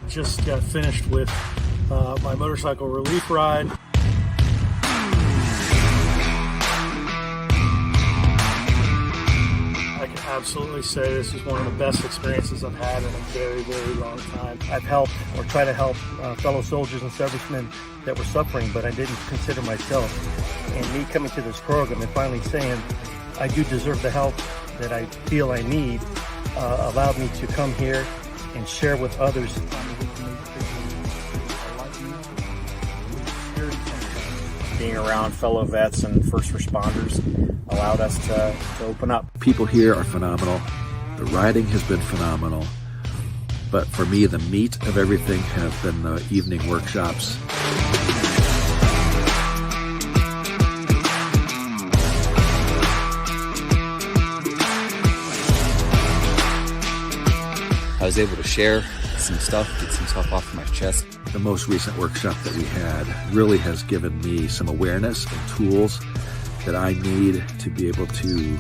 just got finished with my motorcycle relief ride. I can absolutely say this is one of the best experiences I've had in a very, very long time. I've helped or tried to help fellow soldiers and servicemen that were suffering, but I didn't consider myself. And me coming to this program and finally saying, I do deserve the help that I feel I need, allowed me to come here and share with others. Being around fellow vets and first responders allowed us to open up. People here are phenomenal. The riding has been phenomenal. But for me, the meat of everything have been the evening workshops. I was able to share some stuff, get some stuff off my chest. The most recent workshop that we had really has given me some awareness and tools that I need to be able to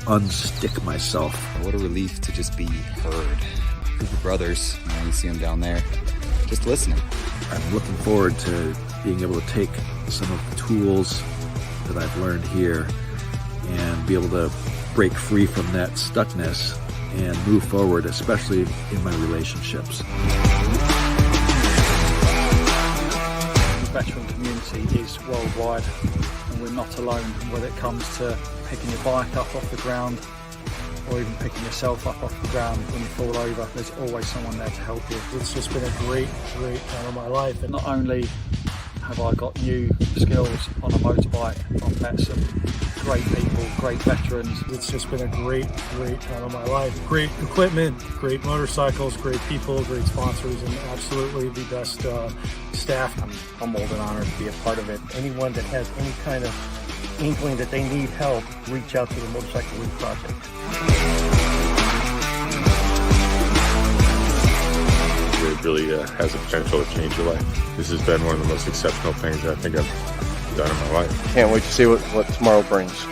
unstick myself. What a relief to just be heard. Group of brothers, you see them down there, just listening. I'm looking forward to being able to take some of the tools that I've learned here and be able to break free from that stuckness and move forward, especially in my relationships. The veteran community is worldwide, and we're not alone when it comes to picking your bike up off the ground or even picking yourself up off the ground when you fall over. There's always someone there to help you. It's just been a great, great time of my life. And not only have I got new skills on a motorbike, I've met some great people, great veterans. It's just been a great, great time of my life. Great equipment, great motorcycles, great people, great sponsors, and absolutely the best staff. I'm humbled and honored to be a part of it. Anyone that has any kind of inkling that they need help, reach out to the Motorcycle Relief Project. It really has the potential to change your life. This has been one of the most exceptional things I think I've done in my life. Can't wait to see what tomorrow brings.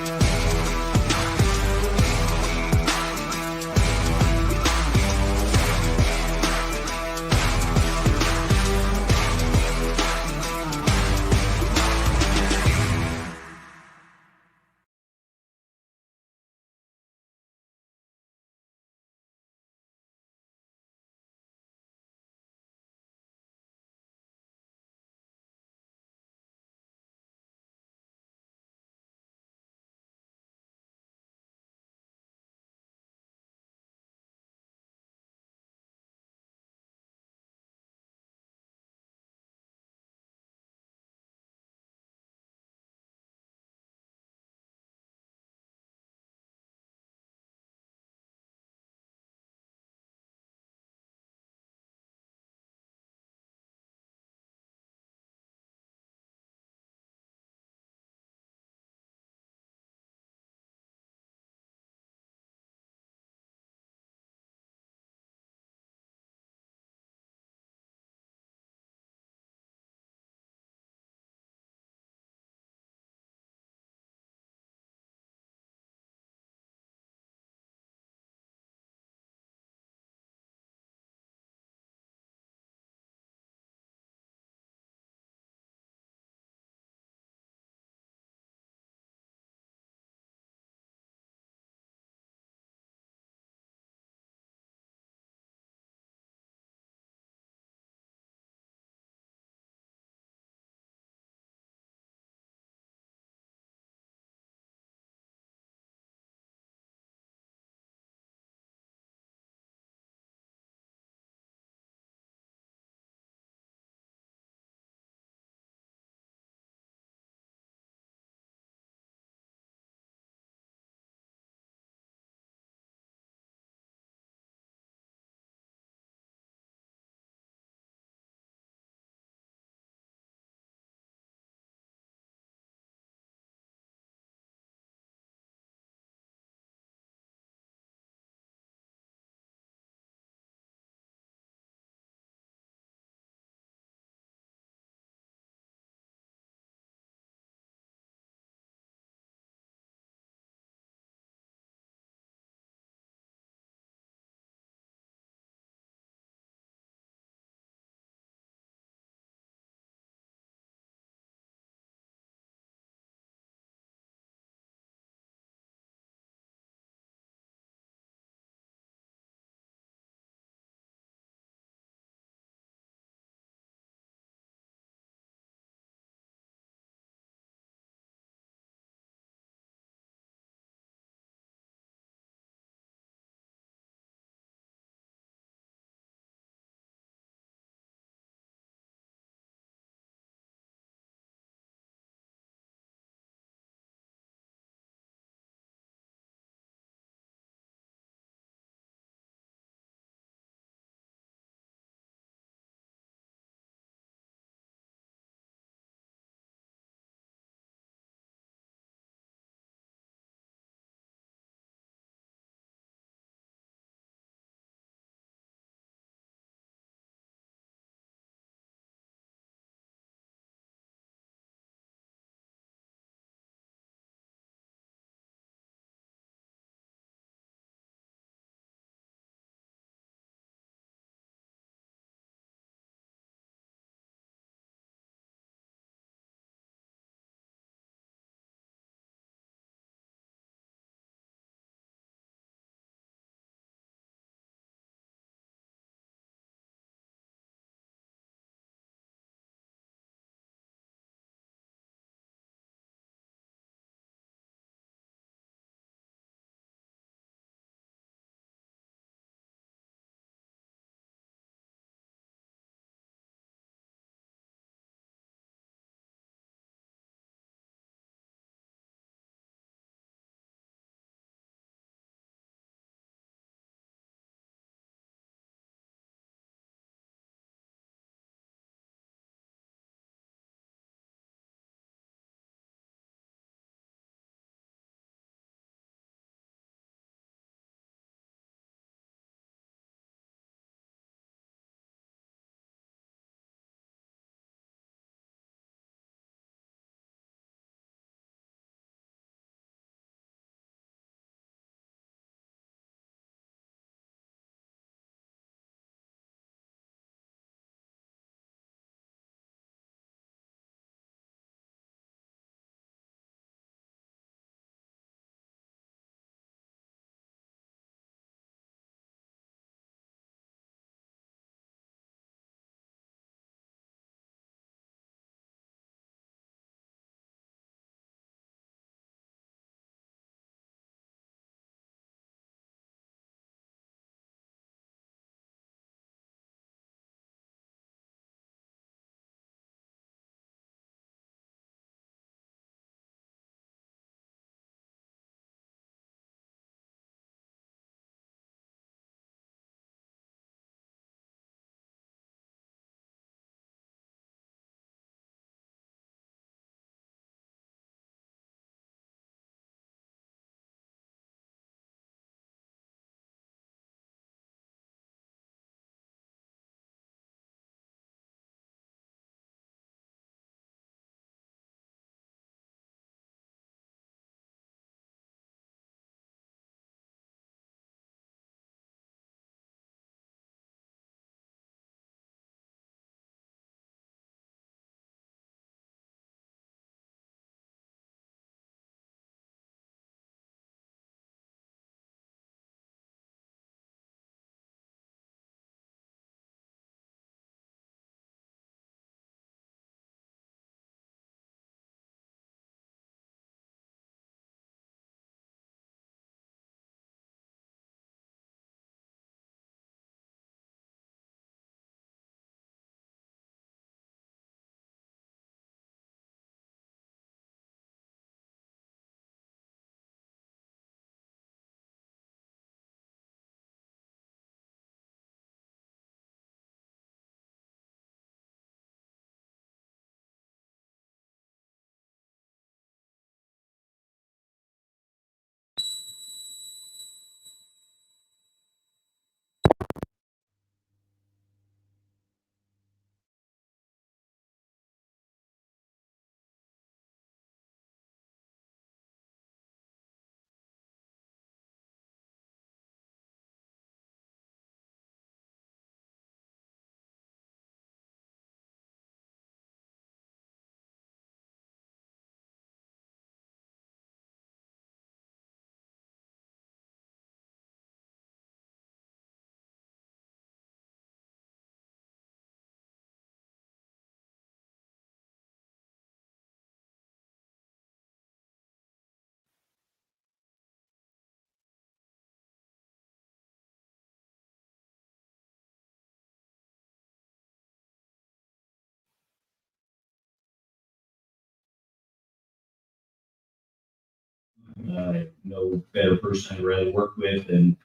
No better person I'd rather work with, and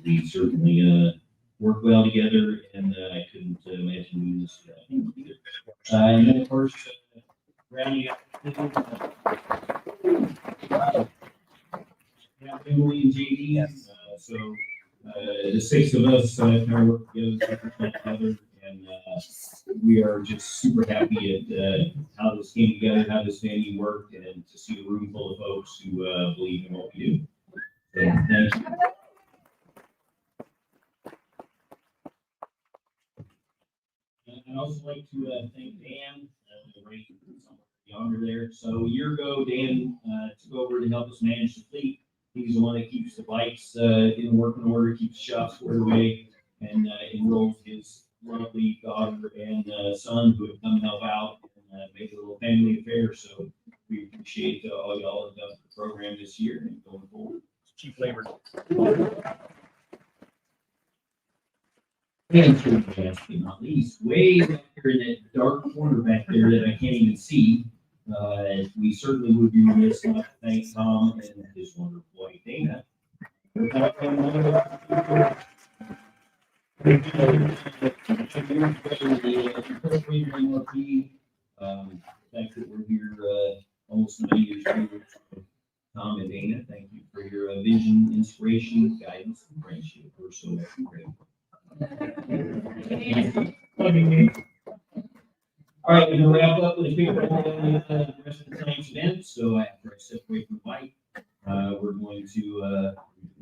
we certainly work well together, and I couldn't imagine doing this without him either. And then, of course, rounding out Emily and JD. So the six of us kind of work together, and we are just super happy at how this came together, how this venue worked, and to see a room full of folks who believe in what we do. So thank you. I'd also like to thank Dan, right yonder there. So a year ago, Dan took over to help us manage the fleet. He's the one that keeps the bikes in working order, keeps the shop squared away, and enrolls his lovely daughter and son who have come to help out and make it a little family affair. So we appreciate all y'all have done for the program this year and going forward. Chief Labor. And last but not least, way back there in that dark corner back there that I can't even see, we certainly would be remiss not to thank Tom and his wonderful wife Dana. The fact that we're here almost 9 years later. Tom and Dana, thank you for your vision, inspiration, guidance, and friendship. We're so grateful. All right, we're gonna wrap up with a quick the rest of the tonight's event. So after I separate from Mike, we're going to do the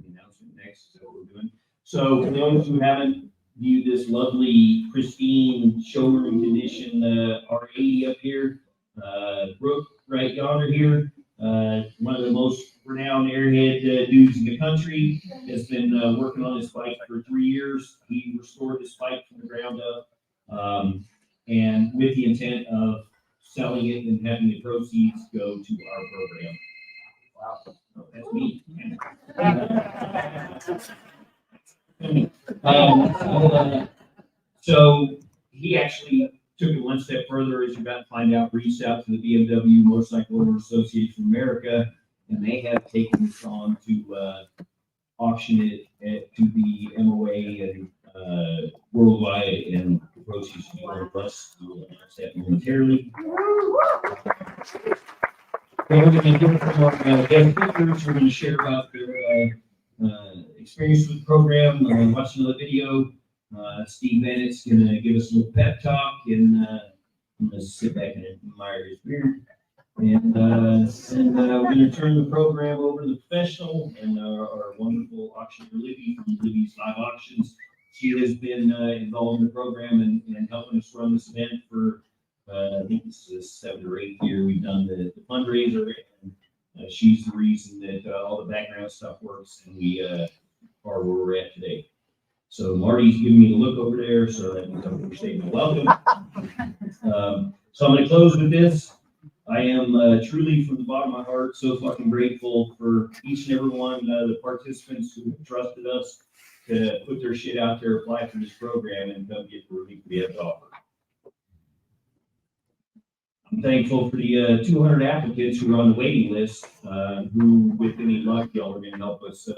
announcement next. So we're doing. So for those who haven't viewed this lovely, pristine showroom condition R80 up here, Brooke right yonder here, one of the most renowned airhead dudes in the country, has been working on this bike for 3 years. He restored this bike from the ground up, and with the intent of selling it and having the proceeds go to our program. Wow, oh, that's me. So he actually took it one step further, as you're about to find out, reached out to the BMW Motorcycle Owner Association of America, and they have taken this on to auction it to the MOA and worldwide, and the proceeds to be one of us. We will announce that momentarily. We're going to do it from our guest speakers. We're going to share about their experience with the program, watching the video. Steve Bennett's going to give us a little pep talk, and I'm going to sit back and admire his beard. And we're going to turn the program over to the professional and our wonderful auctioneer Libby from Libby's Live Auctions. She has been involved in the program and helping us run this event for, I think this is the 7th or 8th year we've done the fundraiser. And she's the reason that all the background stuff works, and we are where we're at today. So Marty's giving me the look over there, so that means I'm stating welcome. So I'm going to close with this. I am truly, from the bottom of my heart, so fucking grateful for each and every one of the participants who have trusted us to put their shit out there, apply for this program, and come get the relief we have to offer. I'm thankful for the 200 applicants who are on the waiting list, who, with any luck, y'all are going to help us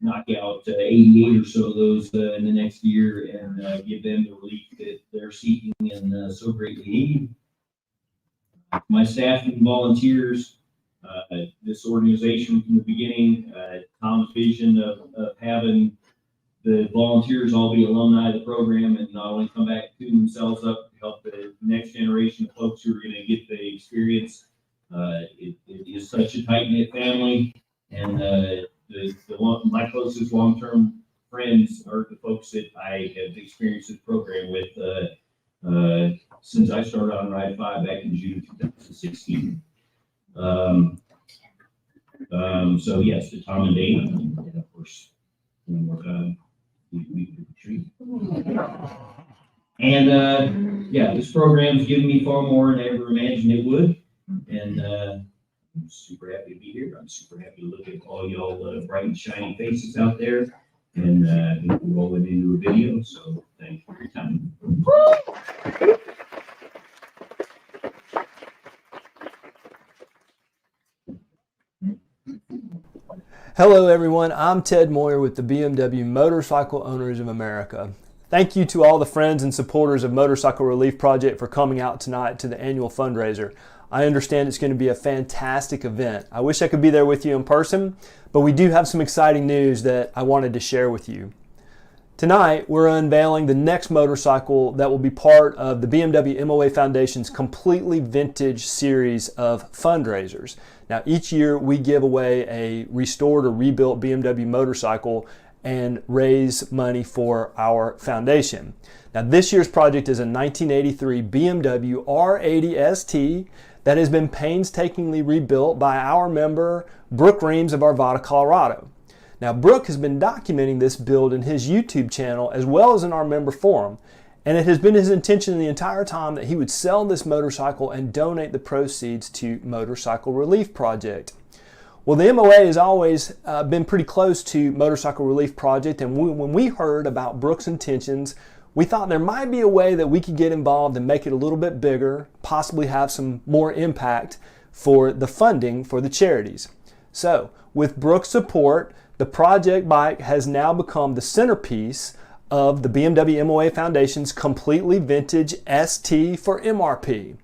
knock out 88 or so of those in the next year and give them the relief that they're seeking and so greatly need. My staff and volunteers, this organization from the beginning, Tom's vision of having the volunteers all be alumni of the program and not only come back to themselves up to help the next generation of folks who are going to get the experience. It is such a tight-knit family, and my closest long-term friends are the folks that I have experienced this program with since I started on Ride 5 back in June 2016. So yes, to Tom and Dana, and of course, one more time, we retreat. And yeah, this program has given me far more than I ever imagined it would, and I'm super happy to be here. I'm super happy to look at all y'all bright and shiny faces out there, and we're rolling into a video. So thank you for your time. Hello everyone, I'm Ted Moyer with the BMW Motorcycle Owners of America. Thank you to all the friends and supporters of Motorcycle Relief Project for coming out tonight to the annual fundraiser. I understand it's going to be a fantastic event. I wish I could be there with you in person, but we do have some exciting news that I wanted to share with you. Tonight, we're unveiling the next motorcycle that will be part of the BMW MOA Foundation's completely vintage series of fundraisers. Now, each year we give away a restored or rebuilt BMW motorcycle and raise money for our foundation. Now, this year's project is a 1983 BMW R80 ST that has been painstakingly rebuilt by our member, Brooke Reams of Arvada, Colorado. Now, Brooke has been documenting this build in his YouTube channel as well as in our member forum, and it has been his intention the entire time that he would sell this motorcycle and donate the proceeds to Motorcycle Relief Project. Well, the MOA has always been pretty close to Motorcycle Relief Project, and when we heard about Brooke's intentions, we thought there might be a way that we could get involved and make it a little bit bigger, possibly have some more impact for the funding for the charities. So, with Brooke's support, the project bike has now become the centerpiece of the BMW MOA Foundation's completely vintage ST for MRP.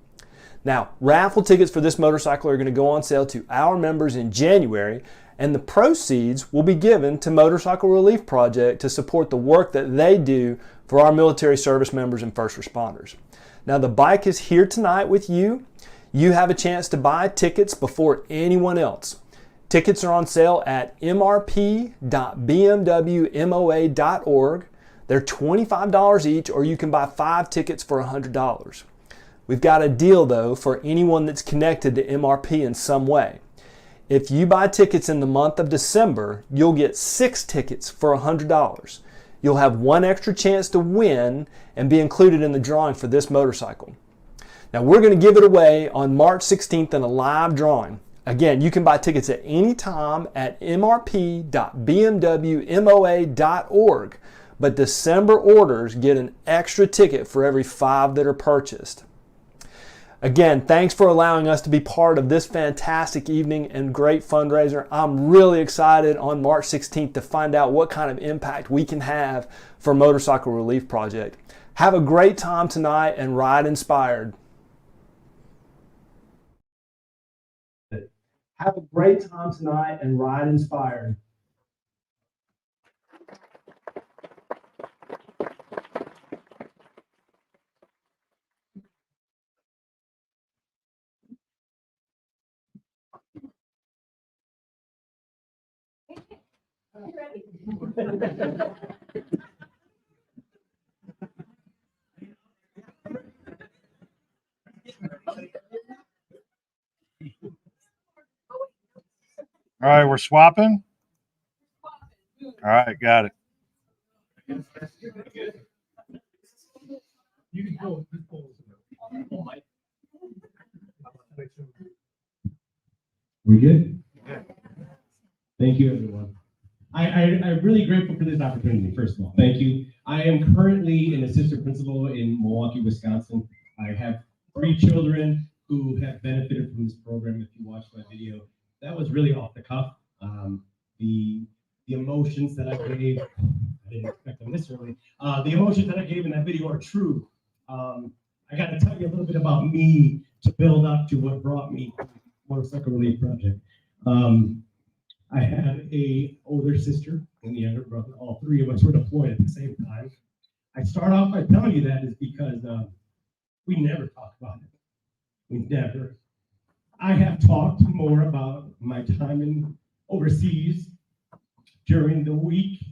Now, raffle tickets for this motorcycle are going to go on sale to our members in January, and the proceeds will be given to Motorcycle Relief Project to support the work that they do for our military service members and first responders. Now, the bike is here tonight with you. You have a chance to buy tickets before anyone else. Tickets are on sale at mrp.bmwmoa.org. They're $25 each, or you can buy 5 tickets for $100. We've got a deal though for anyone that's connected to MRP in some way. If you buy tickets in the month of December, you'll get 6 tickets for $100. You'll have 1 extra chance to win and be included in the drawing for this motorcycle. Now, we're going to give it away on March 16th in a live drawing. Again, you can buy tickets at any time at mrp.bmwmoa.org, but December orders get an extra ticket for every 5 that are purchased. Again, thanks for allowing us to be part of this fantastic evening and great fundraiser. I'm really excited on March 16th to find out what kind of impact we can have for Motorcycle Relief Project. Have a great time tonight and ride inspired. Have a great time tonight and ride inspired. All right, we're swapping. All right, got it. We good? Thank you, everyone. I'm really grateful for this opportunity, first of all. Thank you. I am currently an assistant principal in Milwaukee, Wisconsin. I have 3 children who have benefited from this program. If you watched my video, that was really off the cuff. The emotions that I gave, I didn't expect them this early. The emotions that I gave in that video are true. I got to tell you a little bit about me to build up to what brought me to Motorcycle Relief Project. I had a older sister and the younger brother. All 3 of us were deployed at the same time. I start off by telling you that is because we never talk about it. We never. I have talked more about my time in overseas during the week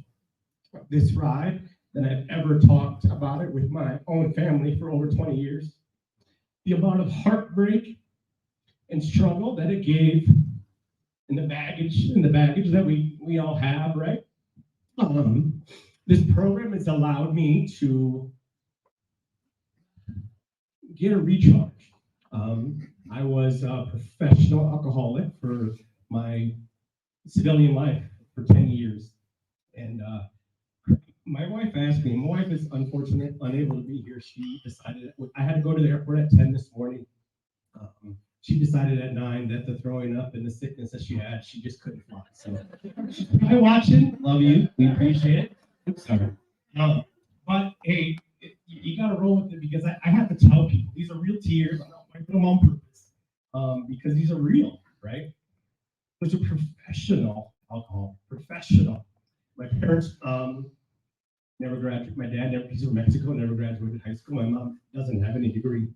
of this ride than I've ever talked about it with my own family for over 20 years. The amount of heartbreak and struggle that it gave and the baggage that we all have, right? This program has allowed me to get a recharge. I was a professional alcoholic for my civilian life for 10 years. And my wife asked me, my wife is unfortunately unable to be here. She decided I had to go to the airport at 10 this morning. she decided at 9 that the throwing up and the sickness that she had, she just couldn't fly. So she's probably watching. Love you. We appreciate it. Oops, sorry. But hey, you got to roll with it because I have to tell people these are real tears. I put them on purpose because these are real, right? There's a professional alcohol, professional. My parents never graduated. My dad never, he's from Mexico, never graduated high school. My mom doesn't have any degree.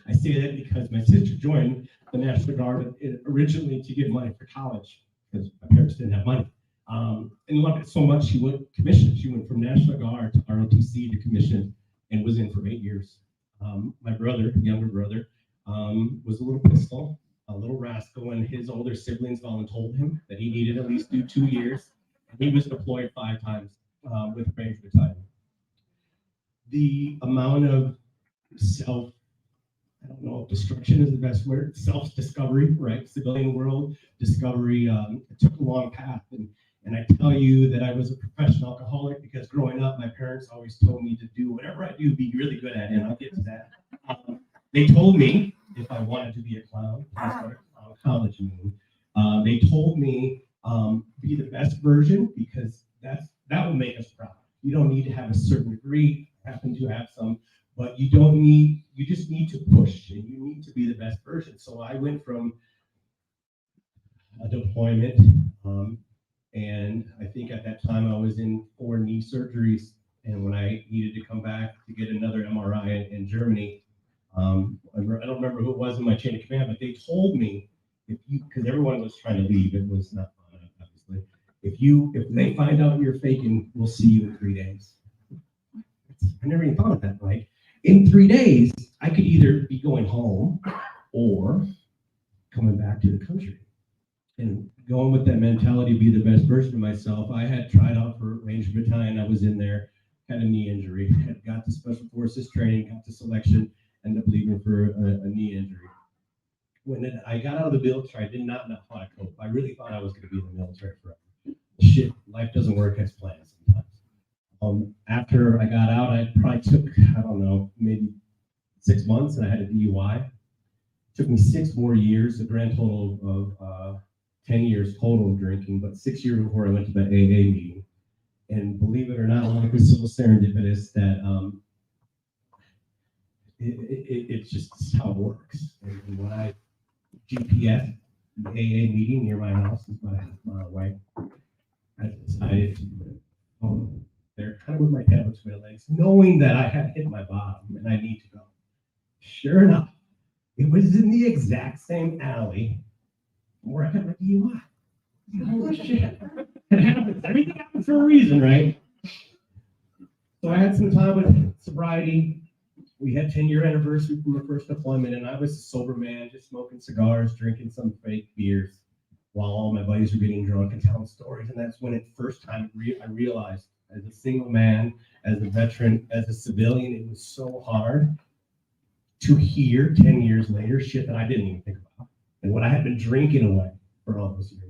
I say that because my sister joined the National Guard originally to get money for college because my parents didn't have money. And loved it so much she went commissioned. She went from National Guard to ROTC to commission and was in for 8 years. My brother, younger brother, was a little pistol, a little rascal, and his older siblings volunteered him that he needed at least do 2 years. And he was deployed 5 times with Ranger Battalion. The amount of I don't know if destruction is the best word, self-discovery, right? Civilian world discovery. It took a long path. And I tell you that I was a professional alcoholic because growing up, my parents always told me to do whatever I do, be really good at it. And I'll get to that. They told me if I wanted to be a clown, I started college. They told me be the best version because that will make us proud. You don't need to have a certain degree, happen to have some, but you just need to push and you need to be the best version. So I went from a deployment, and I think at that time I was in 4 knee surgeries. And when I needed to come back to get another MRI in Germany, I don't remember who it was in my chain of command, but they told me because everyone was trying to leave, it was not fun, obviously. If they find out you're faking, we'll see you in 3 days. I never even thought of that. Like in 3 days, I could either be going home or coming back to the country. And going with that mentality to be the best version of myself, I had tried out for Ranger Battalion. I was in there, had a knee injury, had got to Special Forces training, got to selection, ended up leaving for a knee injury. When I got out of the military, I did not know how to cope. I really thought I was going to be in the military forever. Shit, life doesn't work as planned sometimes. After I got out, I probably took, I don't know, maybe 6 months, and I had a DUI. It took me 6 more years, a grand total of 10 years total of drinking, but 6 years before I went to the AA meeting. And believe it or not, life was so serendipitous that it's just how it works. And when I GPS the AA meeting near my house, is about a half mile away, I decided to go there, kind of with my head between my legs, knowing that I had hit my bottom and I need to go. Sure enough, it was in the exact same alley where I got my DUI. Holy shit. It happens. Everything happens for a reason, right? So I had some time with sobriety. We had 10-year anniversary from the first deployment, and I was a sober man, just smoking cigars, drinking some fake beers, while all my buddies were getting drunk and telling stories. And that's when it first time I realized, as a single man, as a veteran, as a civilian, it was so hard to hear 10 years later shit that I didn't even think about, and what I had been drinking away for all those years.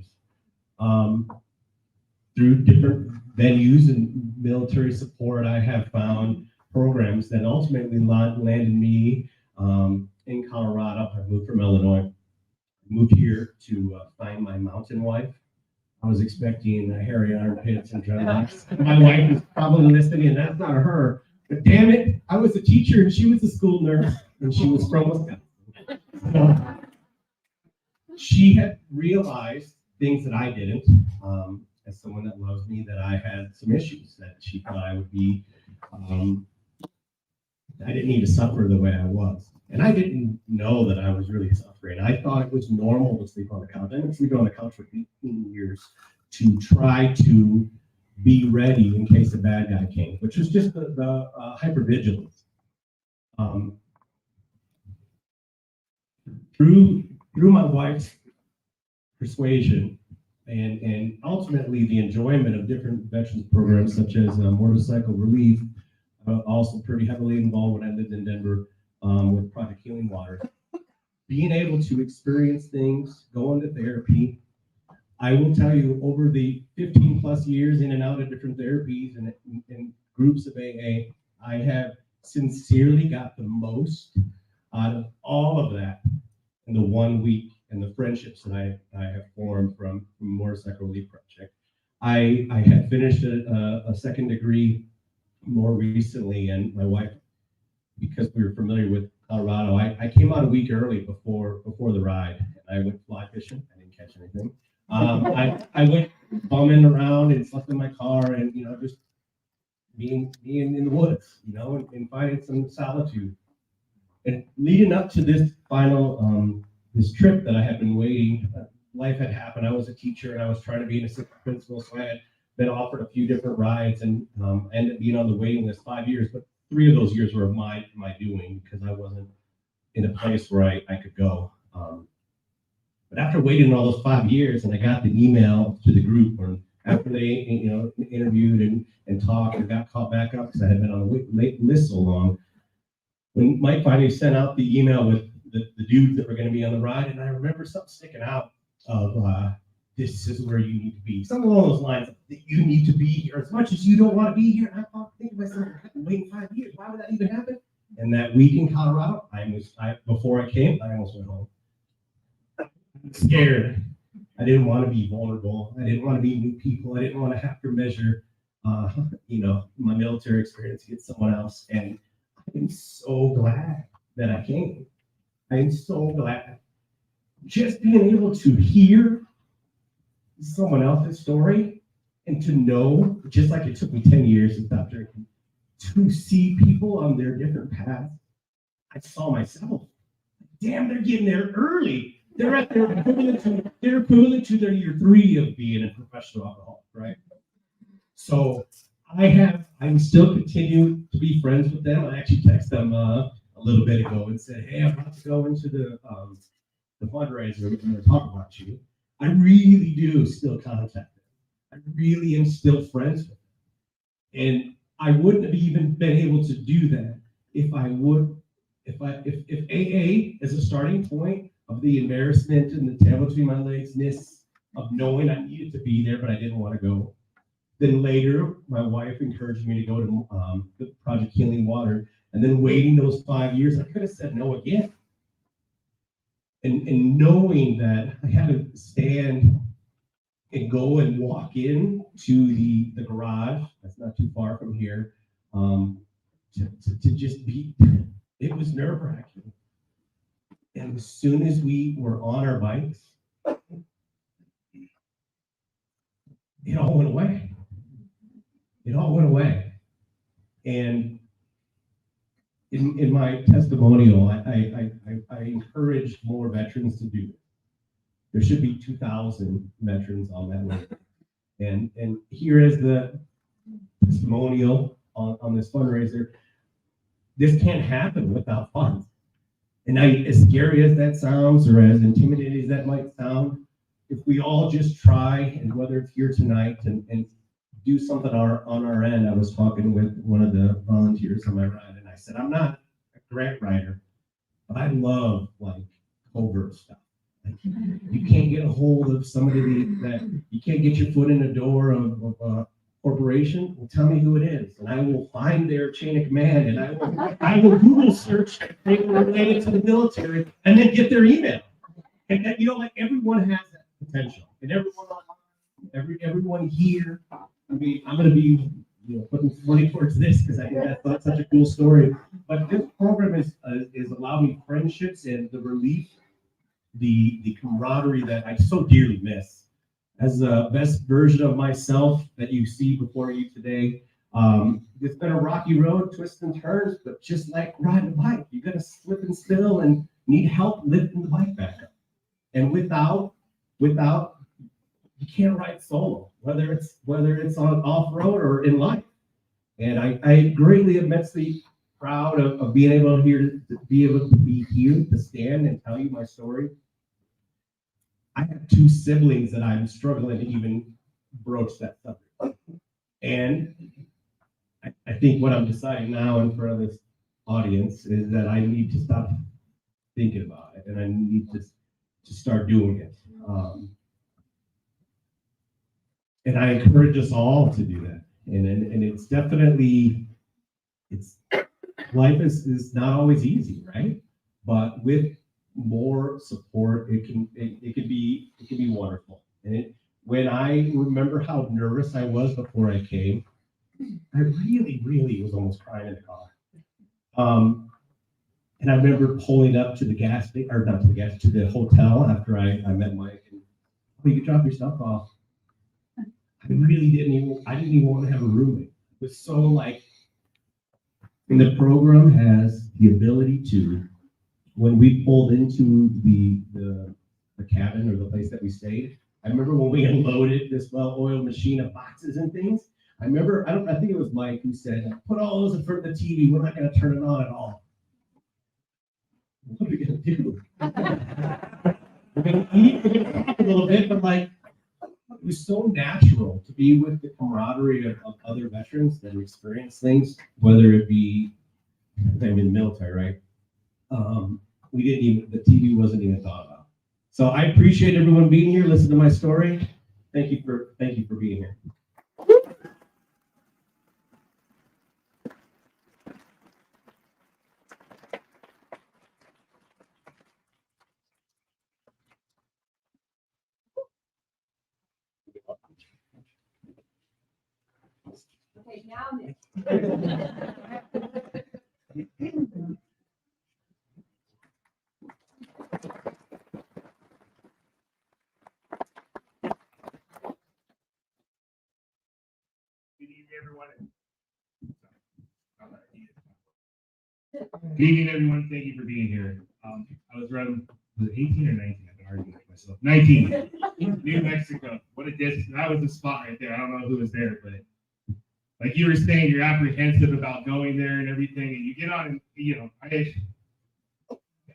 Through different venues and military support, I have found programs that ultimately landed me in Colorado. I moved from Illinois, moved here to find my mountain wife. I was expecting hairy armpits and dreadlocks. My wife is probably listening, and that's not her. But damn it, I was a teacher and she was a school nurse, and she was from Wisconsin. So she had realized things that I didn't. As someone that loves me, that I had some issues that she thought I would be. I didn't need to suffer the way I was. And I didn't know that I was really suffering. I thought it was normal to sleep on the couch. I didn't sleep on the couch for 18 years to try to be ready in case a bad guy came, which was just the hypervigilance. Through my wife's persuasion and ultimately the enjoyment of different veterans programs such as motorcycle relief, also pretty heavily involved when I lived in Denver with Project Healing Water. Being able to experience things, go into therapy. I will tell you, over the 15 plus years in and out of different therapies and groups of AA, I have sincerely got the most out of all of that in the 1 week and the friendships that I have formed from Motorcycle Relief Project. I had finished a second degree more recently, and my wife, because we were familiar with Colorado, I came out a week early before the ride. I went fly fishing. I didn't catch anything. I went bumming around and slept in my car, and just being in the woods, and finding some solitude. And leading up to this final this trip that I had been waiting, life had happened. I was a teacher and I was trying to be an assistant principal, so I had been offered a few different rides and ended up being on the waiting list 5 years. But 3 of those years were my doing, because I wasn't in a place where I could go. But after waiting all those 5 years, and I got the email to the group, and after they interviewed and talked, and got caught back up because I had been on the wait list so long. When Mike finally sent out the email with the dudes that were going to be on the ride, and I remember something sticking out of this is where you need to be. Something along those lines, that you need to be here as much as you don't want to be here. I think to myself, I've been waiting 5 years. Why would that even happen? And that week in Colorado, before I came, I almost went home. Scared. I didn't want to be vulnerable. I didn't want to meet new people. I didn't want to have to measure, my military experience against someone else. And I'm so glad that I came. I am so glad. Just being able to hear someone else's story and to know, just like it took me 10 years to stop drinking, to see people on their different paths. I saw myself. Damn, they're getting there early. They're at their equivalent to their year 3 of being a professional alcoholic, right? So I still continue to be friends with them. I actually texted them a little bit ago and said, hey, I'm about to go into the fundraiser. We're going to talk about you. I really do still contact them. I really am still friends with them. And I wouldn't have even been able to do that if AA as a starting point of the embarrassment and the tail between my legs-ness of knowing I needed to be there, but I didn't want to go. Then later, my wife encouraged me to go to the Project Healing Water, and then waiting those 5 years, I could have said no again. And knowing that I had to stand and go and walk in to the garage, that's not too far from here, to just be, it was nerve-wracking. And as soon as we were on our bikes, it all went away. It all went away. And in my testimonial, I encourage more veterans to do it. There should be 2,000 veterans on that list. And here is the testimonial on this fundraiser. This can't happen without funds. And as scary as that sounds, or as intimidating as that might sound, if we all just try, and whether it's here tonight and do something on our end. I was talking with one of the volunteers on my ride, and I said, I'm not a grant writer, but I love like covert stuff. Like, you can't get a hold of somebody that you can't get your foot in the door of a corporation. Well, tell me who it is, and I will find their chain of command, and I will Google search they were related to the military, and then get their email. And like everyone has that potential, and everyone here. I mean, I'm going to be putting money towards this because I think that's such a cool story. But this program is allowed me friendships and the relief, the camaraderie that I so dearly miss. As the best version of myself that you see before you today, it's been a rocky road, twists and turns, but just like riding a bike, you're going to slip and spill and need help lifting the bike back up. And without you can't ride solo, whether it's on off-road or in life. And I greatly immensely proud of being able to be here to stand and tell you my story. I have 2 siblings that I'm struggling to even broach that subject. And I think what I'm deciding now in front of this audience is that I need to stop thinking about it, and I need to start doing it. And I encourage us all to do that. And it's definitely, life is not always easy, right? but with more support, it can be wonderful. And when I remember how nervous I was before I came, I really was almost crying in the car. And I remember pulling up to the to the hotel after I met Mike, and you could drop your stuff off. I didn't even want to have a roommate. It was so like, and the program has the ability to, when we pulled into the cabin or the place that we stayed, I remember when we unloaded this well-oiled machine of boxes and things. I think it was Mike who said, put all those in front of the TV. We're not going to turn it on at all. What are we going to do? We're going to eat, we're going to talk a little bit, but like, it was so natural to be with the camaraderie of other veterans that experience things, whether it be, I'm in the military, right? The TV wasn't even thought about. So I appreciate everyone being here, listen to my story. Thank you for being here. Okay, now Good evening, everyone. Thank you for being here. I was around, was it 18 or 19? I've been arguing with myself. 19. New Mexico. What a distance. That was the spot right there. I don't know who was there, but like you were saying, you're apprehensive about going there and everything, and you get on and,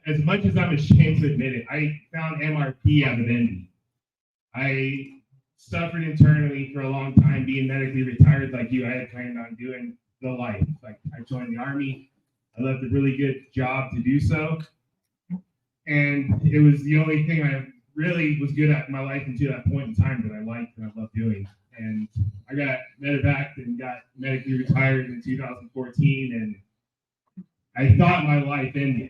as much as I'm ashamed to admit it, I found MRP out of envy. I suffered internally for a long time being medically retired like you. I had planned on doing the life. Like I joined the Army. I left a really good job to do so. And it was the only thing I really was good at in my life until that point in time that I liked and I loved doing. And I got medevaced and got medically retired in 2014. And I thought my life ended.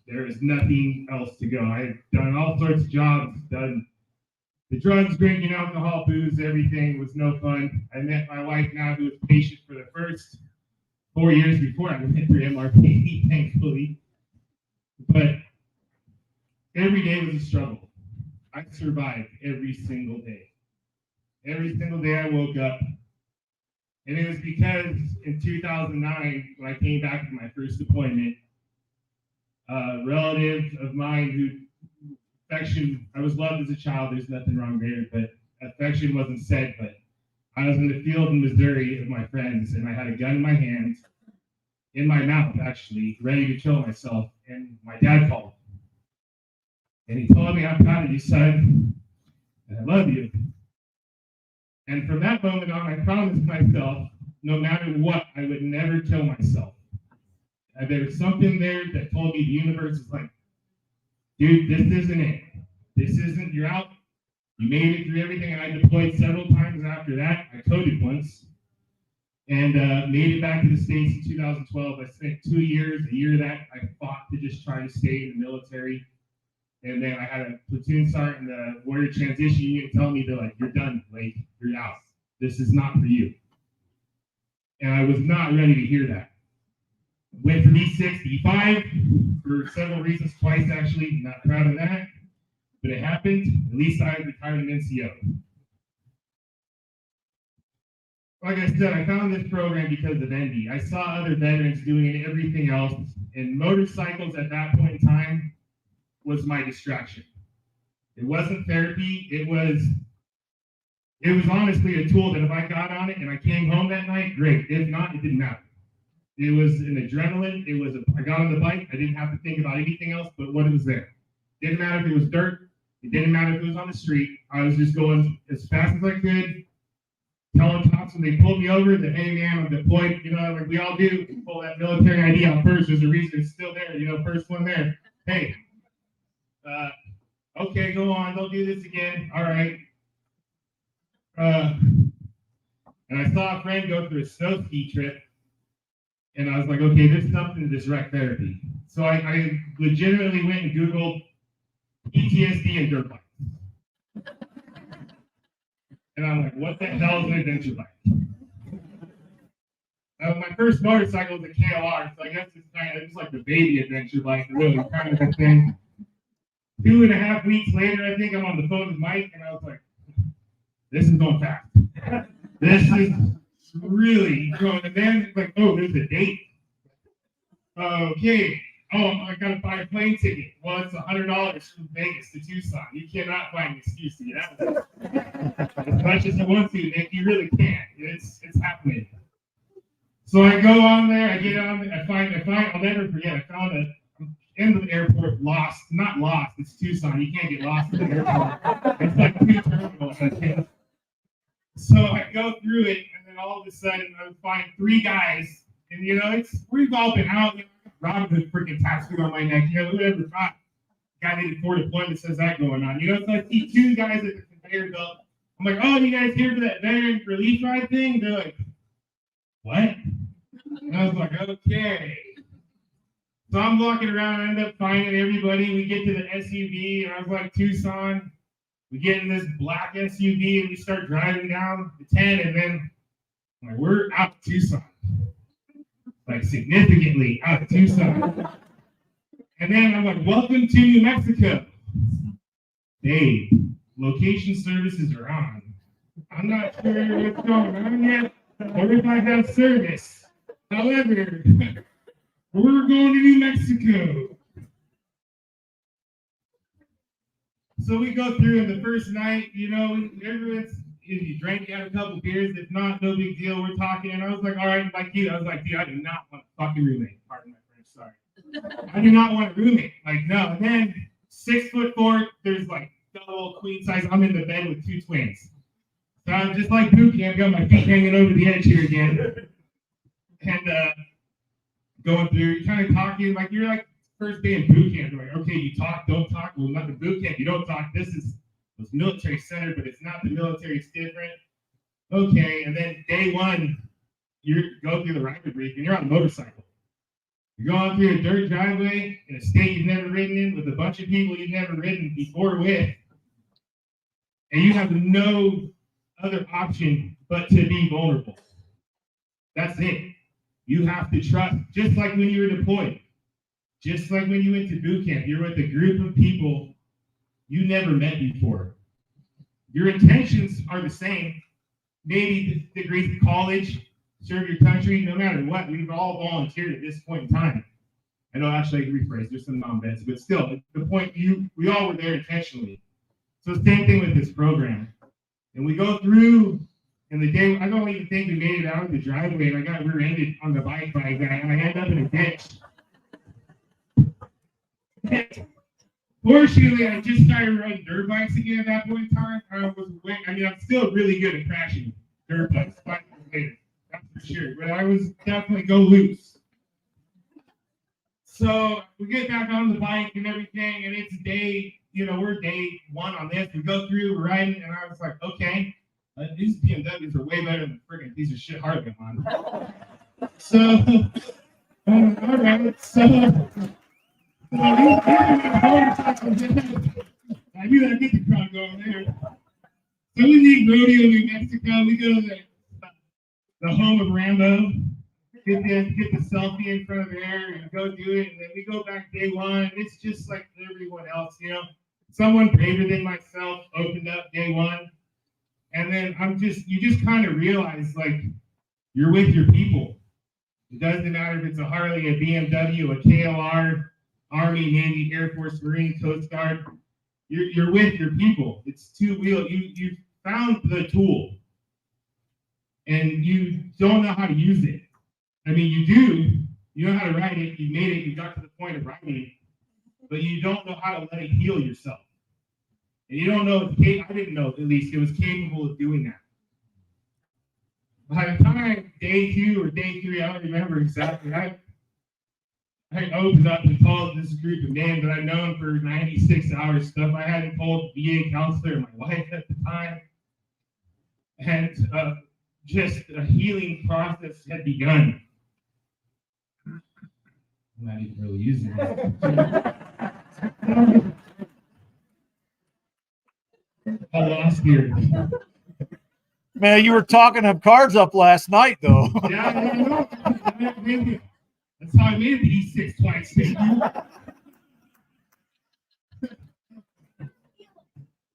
There was nothing else to go. I had done all sorts of jobs, done the drugs, drinking, alcohol, booze, everything was no fun. I met my wife now, who was patient for the first 4 years before I went through MRP, thankfully. But every day was a struggle. I survived every single day. Every single day I woke up. And it was because in 2009, when I came back from my first deployment, a relative of mine who affection, I was loved as a child, there's nothing wrong there, but affection wasn't said, but I was in the field in Missouri with my friends, and I had a gun in my hand, in my mouth actually, ready to kill myself, and my dad called. And he told me, I'm proud of you, son, and I love you. And from that moment on, I promised myself, no matter what, I would never kill myself. There was something there that told me the universe is like, dude, this isn't it. This isn't, you're out. You made it through everything. And I deployed several times after that. I coded once and made it back to the States in 2012. I spent 2 years. A year of that, I fought to just try to stay in the military. And then I had a platoon sergeant in the warrior transition unit tell me, they're like, you're done, Blake. You're out. This is not for you. And I was not ready to hear that. Went for E65 for several reasons, twice actually. Not proud of that, but it happened. At least I retired an NCO. Like I said, I found this program because of envy. I saw other veterans doing everything else, and motorcycles at that point in time was my distraction. It wasn't therapy. It was honestly a tool that if I got on it and I came home that night, great. If not, it didn't matter. It was an adrenaline. I got on the bike. I didn't have to think about anything else but what was there. Didn't matter if it was dirt. It didn't matter if it was on the street. I was just going as fast as I could, telling cops when they pulled me over that, hey man, I'm deployed, like we all do, pull that military ID out first. There's a reason it's still there, first one there. Hey, okay, go on, don't do this again. All right. And I saw a friend go through a snow ski trip. And I was like, okay, there's something to this rec therapy. So I legitimately went and Googled PTSD and dirt bikes. And I'm like, what the hell is an adventure bike? My first motorcycle was a KLR, so I guess it's kind of just like the baby adventure bike, really kind of a thing. 2.5 weeks later, I think I'm on the phone with Mike, and I was like, this is going fast. This is really going. And then it's like, oh, there's a date. Okay. Oh, I got to buy a plane ticket. Well, it's $100 from Vegas to Tucson. You cannot find an excuse to get out of there. As much as I want to, Nick, you really can't. It's happening. So I go on there, I get on, I find, I'll never forget, I found I'm in the airport, lost, not lost, it's Tucson, you can't get lost in the airport. It's like 2 terminals, I think. So I go through it, and then all of a sudden, I find 3 guys, and we've all been out, Robin Hood freaking tattooed on my neck, whoever thought guy needed 4 deployments has that going on, so I see 2 guys at the conveyor belt. I'm like, oh, you guys here for that veteran relief ride thing? They're like, what? And I was like, okay. So I'm walking around, I end up finding everybody. We get to the SUV, and I was like, Tucson. We get in this black SUV, and we start driving down the 10, and then like, we're out of Tucson. Like, significantly out of Tucson. And then I'm like, welcome to New Mexico. Dave, location services are on. I'm not sure what's going on yet, or if I have service. However, we're going to New Mexico. So we go through, and the first night, everyone's, if you drank, you had a couple beers. If not, no big deal. We're talking, and I was like, all right, like you. I was like, dude, I do not want a fucking roommate. Pardon my French, sorry. I do not want a roommate. Like, no. And then 6'4", there's like double queen size. I'm in the bed with 2 twins. So I'm just like boot camp, got my feet hanging over the edge here again. And going through, kind of talking, like you're like first day in boot camp. You're like, okay, you talk, don't talk. Well, not the boot camp, you don't talk. This was military centered, but it's not the military, it's different. Okay, and then day 1, you go through the rider brief, and you're on a motorcycle. You're going through a dirt driveway in a state you've never ridden in with a bunch of people you've never ridden before with, and you have no other option but to be vulnerable. That's it. You have to trust, just like when you were deployed, just like when you went to boot camp, you're with a group of people you never met before. Your intentions are the same. Maybe the degrees of college, serve your country, no matter what. We've all volunteered at this point in time. I know, actually, I rephrase, there's some non-vets, but still, the point, we all were there intentionally. So same thing with this program. And we go through, and the day, I don't even think we made it out of the driveway, and I got rear-ended on the bike by a guy, and I ended up in a ditch. Fortunately, I just started riding dirt bikes again at that point in time. I'm still really good at crashing dirt bikes 5 years later, that's for sure. But I was definitely go loose. So we get back on the bike and everything, and it's we're day 1 on this. We go through, we're riding, and I was like, okay. These BMWs are way better than the friggin' piece of shit Harley I'm on. So, all right, so I knew I'd get the crowd going there. So we leave Rodeo, New Mexico. We go to the home of Rambo. Get the selfie in front of there and go do it. And then we go back day 1. It's just like everyone else, Someone braver than myself opened up day 1. And then you just kind of realize, like, you're with your people. It doesn't matter if it's a Harley, a BMW, a KLR, Army, Navy, Air Force, Marine, Coast Guard. You're with your people. It's 2-wheel. You found the tool, and you don't know how to use it. I mean, you do. You know how to ride it. You made it. You got to the point of riding it, but you don't know how to let it heal yourself. And you don't know, I didn't know, at least, it was capable of doing that. By the time day 2 or day 3, I don't remember exactly, I opened up and told this group of men that I'd known for 96 hours, stuff I hadn't told the VA counselor and my wife at the time. And just a healing process had begun. I'm not even really using it. I lost here. Man, you were talking them cards up last night, though. Yeah, I know. That's how I made the E6 twice.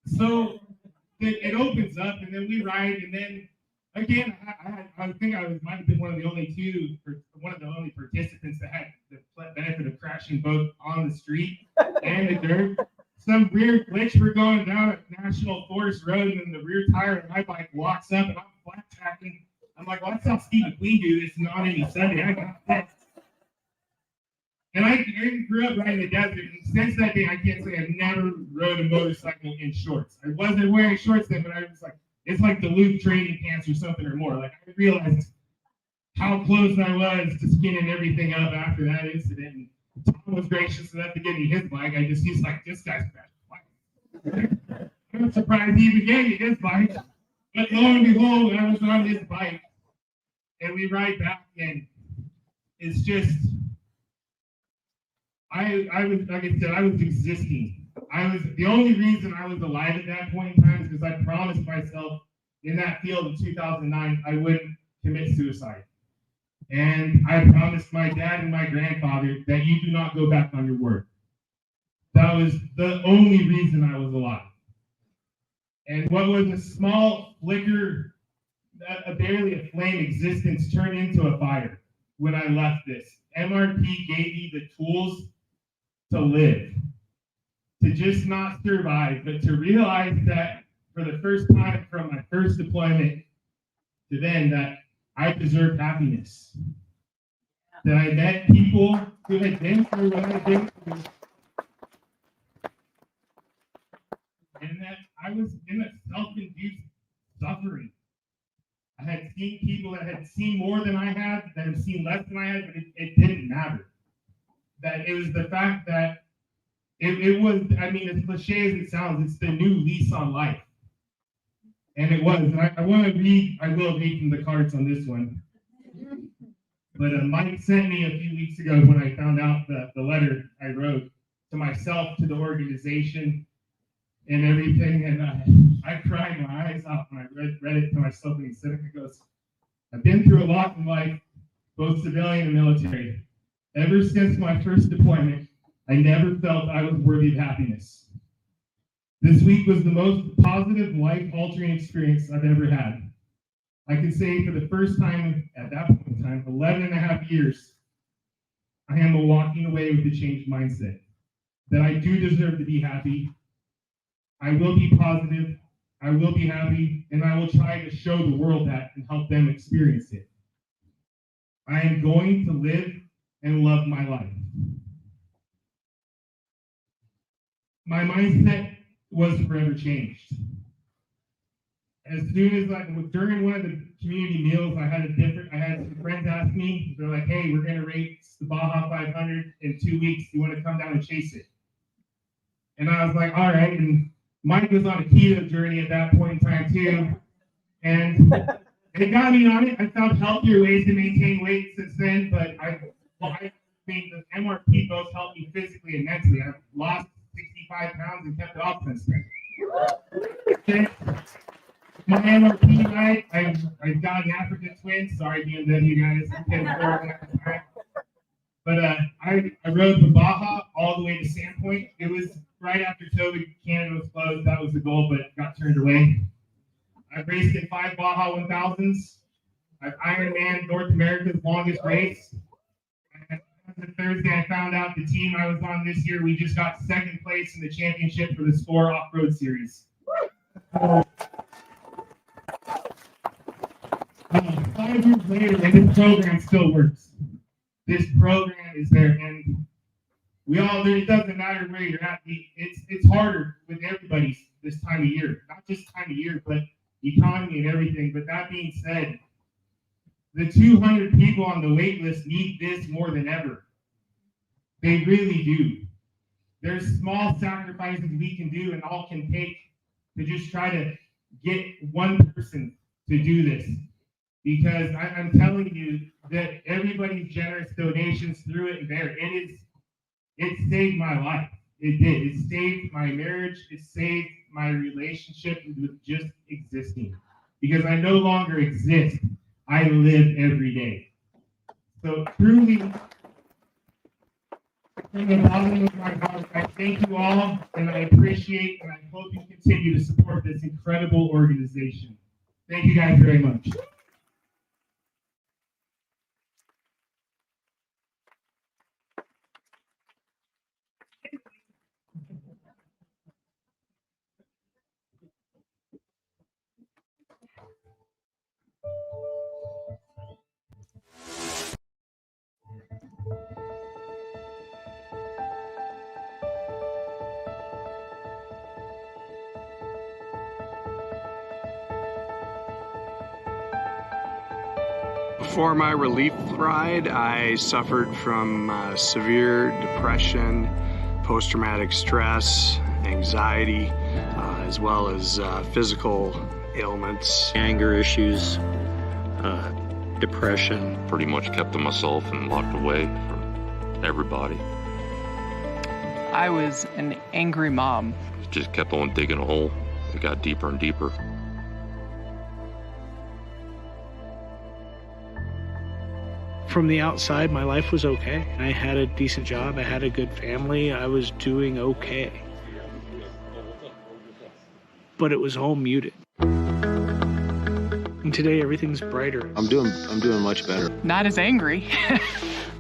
So it opens up, and then we ride, and then again, I think I might have been one of the only participants that had the benefit of crashing both on the street and the dirt. Some weird glitch. We're going down a National Forest Road, and then the rear tire of my bike walks up, and I'm flat tracking. I'm like, well, that's how Steve McQueen do this, not any Sunday. I got this. And I grew up right in the desert, and since that day, I can't say I've never rode a motorcycle in shorts. I wasn't wearing shorts then, but I was like, it's like the Luke training pants or something or more. Like, I realized how close I was to skinning everything up after that incident. And Tom was gracious enough to give me his bike. He's like, this guy's bad. I'm surprised he even gave me his bike. But lo and behold, I was on his bike, and we ride back, and it's just, I was, like I said, I was existing. The only reason I was alive at that point in time is because I promised myself in that field in 2009 I wouldn't commit suicide. And I promised my dad and my grandfather that you do not go back on your word. That was the only reason I was alive. And what was a small flicker, barely a flame existence turned into a fire when I left this. MRP gave me the tools to live, to just not survive, but to realize that for the first time from my first deployment to then that I deserved happiness. That I met people who had been through what I've been through. And that I was in a self-induced suffering. I had seen people that had seen more than I had, that had seen less than I had, but it didn't matter. That it was the fact that it was, I mean, as cliche as it sounds, it's the new lease on life. And it was. And I will read from the cards on this one. But Mike sent me a few weeks ago when I found out the letter I wrote to myself, to the organization, and everything. And I cried my eyes out when I read it to myself. And he said, it goes, I've been through a lot in life, both civilian and military. Ever since my first deployment, I never felt I was worthy of happiness. This week was the most positive, life-altering experience I've ever had. I can say for the first time at that point in time, 11 and a half years, I am walking away with a changed mindset. That I do deserve to be happy. I will be positive. I will be happy. And I will try to show the world that and help them experience it. I am going to live and love my life. My mindset was forever changed. As soon as during one of the community meals, I had some friends ask me, they're like, hey, we're going to race the Baja 500 in 2 weeks. You want to come down and chase it? And I was like, all right. And Mike was on a keto journey at that point in time too. And it got me on it. I found healthier ways to maintain weight since then, but I mean, the MRP both helped me physically and mentally. I've lost 65 pounds and kept it off since then. My MRP night, I've got an African twin. Sorry, BMW guys. I'm getting bored at the time. But I rode the Baja all the way to Sandpoint. It was right after COVID, Canada was closed. That was the goal, but it got turned away. I've raced in 5 Baja 1000s. I've Ironman North America's longest race. And Thursday, I found out the team I was on this year, we just got second place in the championship for the SCORE Off-Road Series. 5 years later, and this program still works. This program is there, and it doesn't matter where you're at. It's harder with everybody this time of year. Not just time of year, but economy and everything. But that being said, the 200 people on the wait list need this more than ever. They really do. There's small sacrifices we can do and all can take to just try to get one person to do this. because I'm telling you that everybody's generous donations through it there, it saved my life. It did. It saved my marriage. It saved my relationship with just existing, because I no longer exist. I live every day. So truly, from the bottom of my heart, I thank you all, and I appreciate, and I hope you continue to support this incredible organization. Thank you guys very much. Before my relief ride, I suffered from severe depression, post-traumatic stress, anxiety, as well as physical ailments, anger issues, depression. Pretty much kept to myself and locked away from everybody. I was an angry mom. Just kept on digging a hole. It got deeper and deeper. From the outside, my life was okay. I had a decent job. I had a good family. I was doing okay. But it was all muted. And today, everything's brighter. I'm doing much better. Not as angry.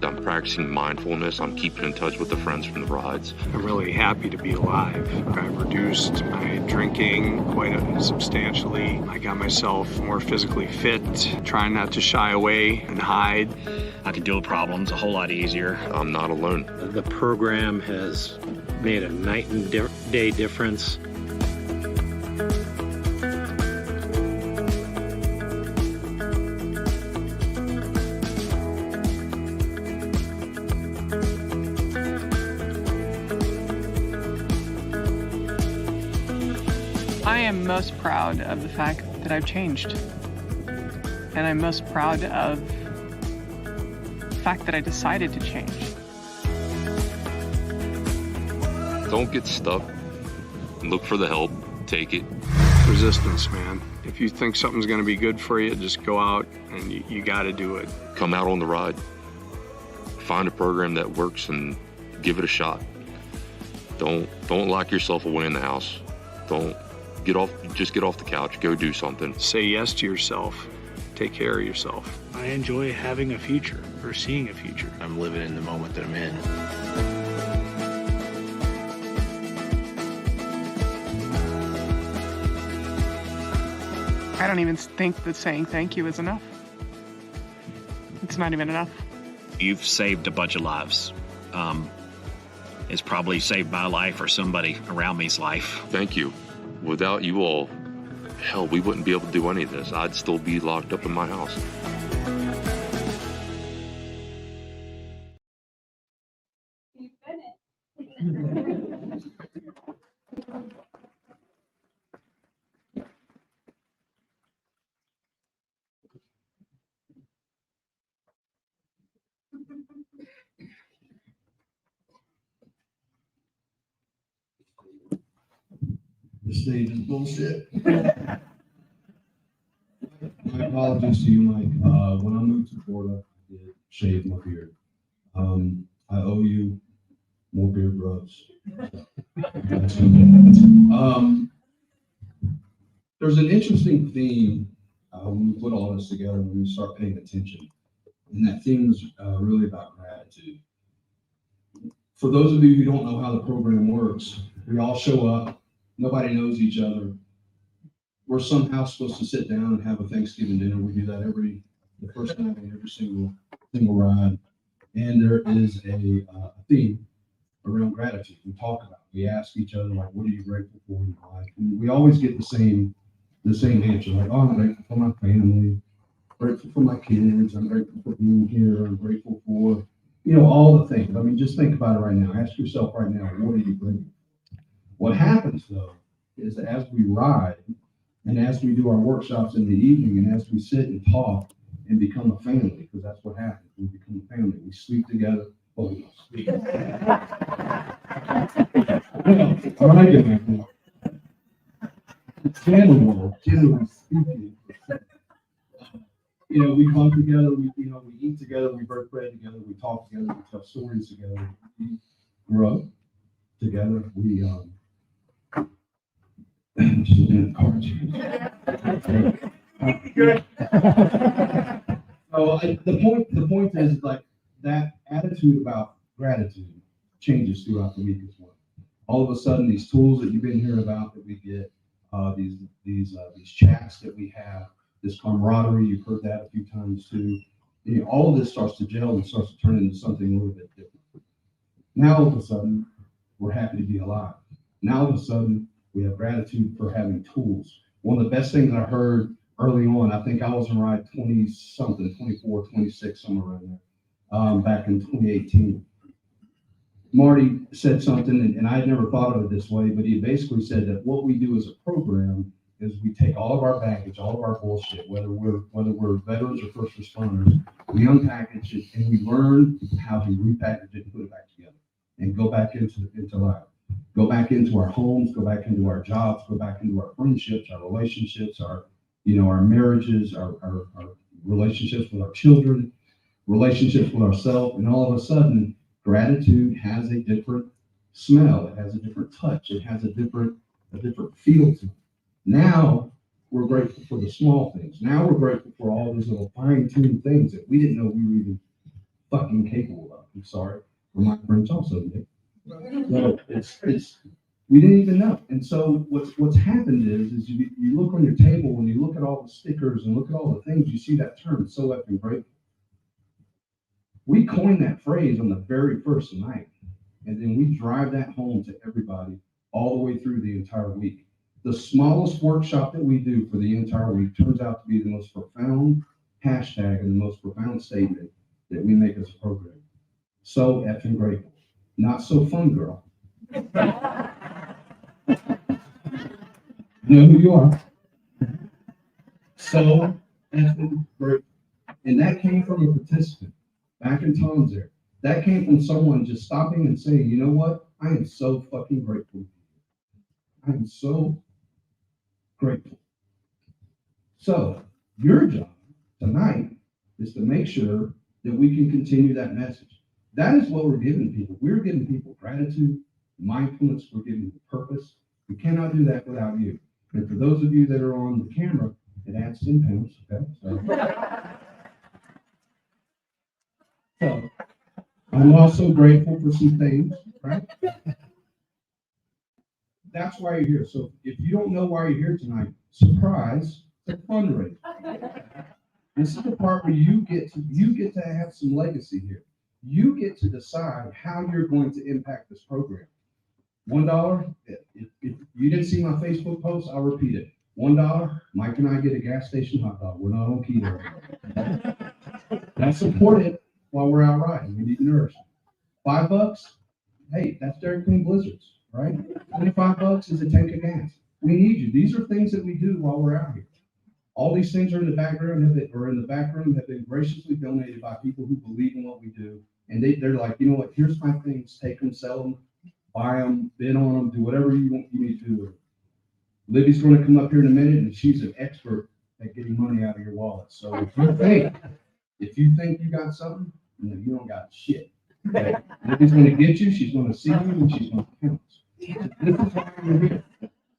I'm practicing mindfulness. I'm keeping in touch with the friends from the rides. I'm really happy to be alive. I've reduced my drinking quite substantially. I got myself more physically fit, trying not to shy away and hide. I can deal with problems a whole lot easier. I'm not alone. The program has made a night and day difference. I am most proud of the fact that I've changed. And I'm most proud of the fact that I decided to change. Don't get stuck. Look for the help. Take it. Resistance, man. If you think something's going to be good for you, just go out and you got to do it. Come out on the ride. Find a program that works and give it a shot. Don't lock yourself away in the house. Just get off the couch, go do something. Say yes to yourself. Take care of yourself. I enjoy having a future, or seeing a future. I'm living in the moment that I'm in. I don't even think that saying thank you is enough. It's not even enough. You've saved a bunch of lives. It's probably saved my life or somebody around me's life. Thank you. Without you all, hell, we wouldn't be able to do any of this. I'd still be locked up in my house. The stage is bullshit. My apologies to you, Mike. When I moved to Florida, I did shave my beard. I owe you more beard rubs. There's an interesting theme when we put all this together, when we start paying attention. And that theme is really about gratitude. For those of you who don't know how the program works, we all show up. Nobody knows each other. We're somehow supposed to sit down and have a Thanksgiving dinner. We do that the first night on every single ride. And there is a theme around gratitude. We talk about it. We ask each other, like, what are you grateful for in your life? And we always get the same answer, like, oh, I'm grateful for my family, grateful for my kids, I'm grateful for being here, I'm grateful for, all the things. I mean, just think about it right now. Ask yourself right now, what are you grateful for? What happens, though, is that as we ride, And as we do our workshops in the evening, and as we sit and talk and become a family, because that's what happens, we become a family. We sleep together. Oh, we don't sleep. All right, guys. Generally speaking, we come together, we eat together, we break bread together, we talk together, we tell stories together, we grow together, we just looking at cards. So the point is like that attitude about gratitude changes throughout the week as well. All of a sudden, these tools that you've been hearing about that we get, these chats that we have, this camaraderie, you've heard that a few times too. All of this starts to gel and starts to turn into something a little bit different. Now all of a sudden, we're happy to be alive. Now all of a sudden, we have gratitude for having tools. One of the best things I heard early on, I think I was in ride 20-something, 24, 26, somewhere around there, back in 2018. Marty said something, and I had never thought of it this way, but he basically said that what we do as a program is we take all of our baggage, all of our bullshit, whether we're veterans or first responders, we unpackage it and we learn how to repackage it and put it back together and go back into life. Go back into our homes, go back into our jobs, go back into our friendships, our relationships, our marriages, our relationships with our children, relationships with ourselves, and all of a sudden, gratitude has a different smell, it has a different touch, it has a different feel to it. Now we're grateful for the small things. Now we're grateful for all those little fine-tuned things that we didn't know we were even fucking capable of. I'm sorry, for my French also did. So it's we didn't even know. And so what's happened is you look on your table and you look at all the stickers and look at all the things, you see that term, so effing grateful. We coined that phrase on the very first night, and then we drive that home to everybody all the way through the entire week. The smallest workshop that we do for the entire week turns out to be the most profound hashtag and the most profound statement that we make as a program. So effing grateful. Not so fun, girl. You know who you are. So effing grateful. And that came from a participant back in Tom's there. That came from someone just stopping and saying, you know what? I am so fucking grateful. I am so grateful. So your job tonight is to make sure that we can continue that message. That is what we're giving people. We're giving people gratitude, mindfulness, we're giving them purpose. We cannot do that without you. And for those of you that are on the camera, it adds 10 pounds. Okay? So I'm also grateful for some things, right? That's why you're here. So if you don't know why you're here tonight, surprise, it's a fundraiser. This is the part where you get to have some legacy here. You get to decide how you're going to impact this program. $1, if you didn't see my Facebook post, I'll repeat it. $1, Mike and I get a gas station hot dog. We're not on keto. That's important while we're out riding. We need nourishment. $5, hey, that's Dairy Queen Blizzards, right? $25 is a tank of gas. We need you. These are things that we do while we're out here. All these things are in the background, have been graciously donated by people who believe in what we do. And they're like, you know what, here's my things, take them, sell them, buy them, bid on them, do whatever you need to do with them. Libby's going to come up here in a minute, and she's an expert at getting money out of your wallet. So if you think you got something, you don't got shit. Okay? Libby's going to get you, she's going to see you, and she's going to count. This is why you're here.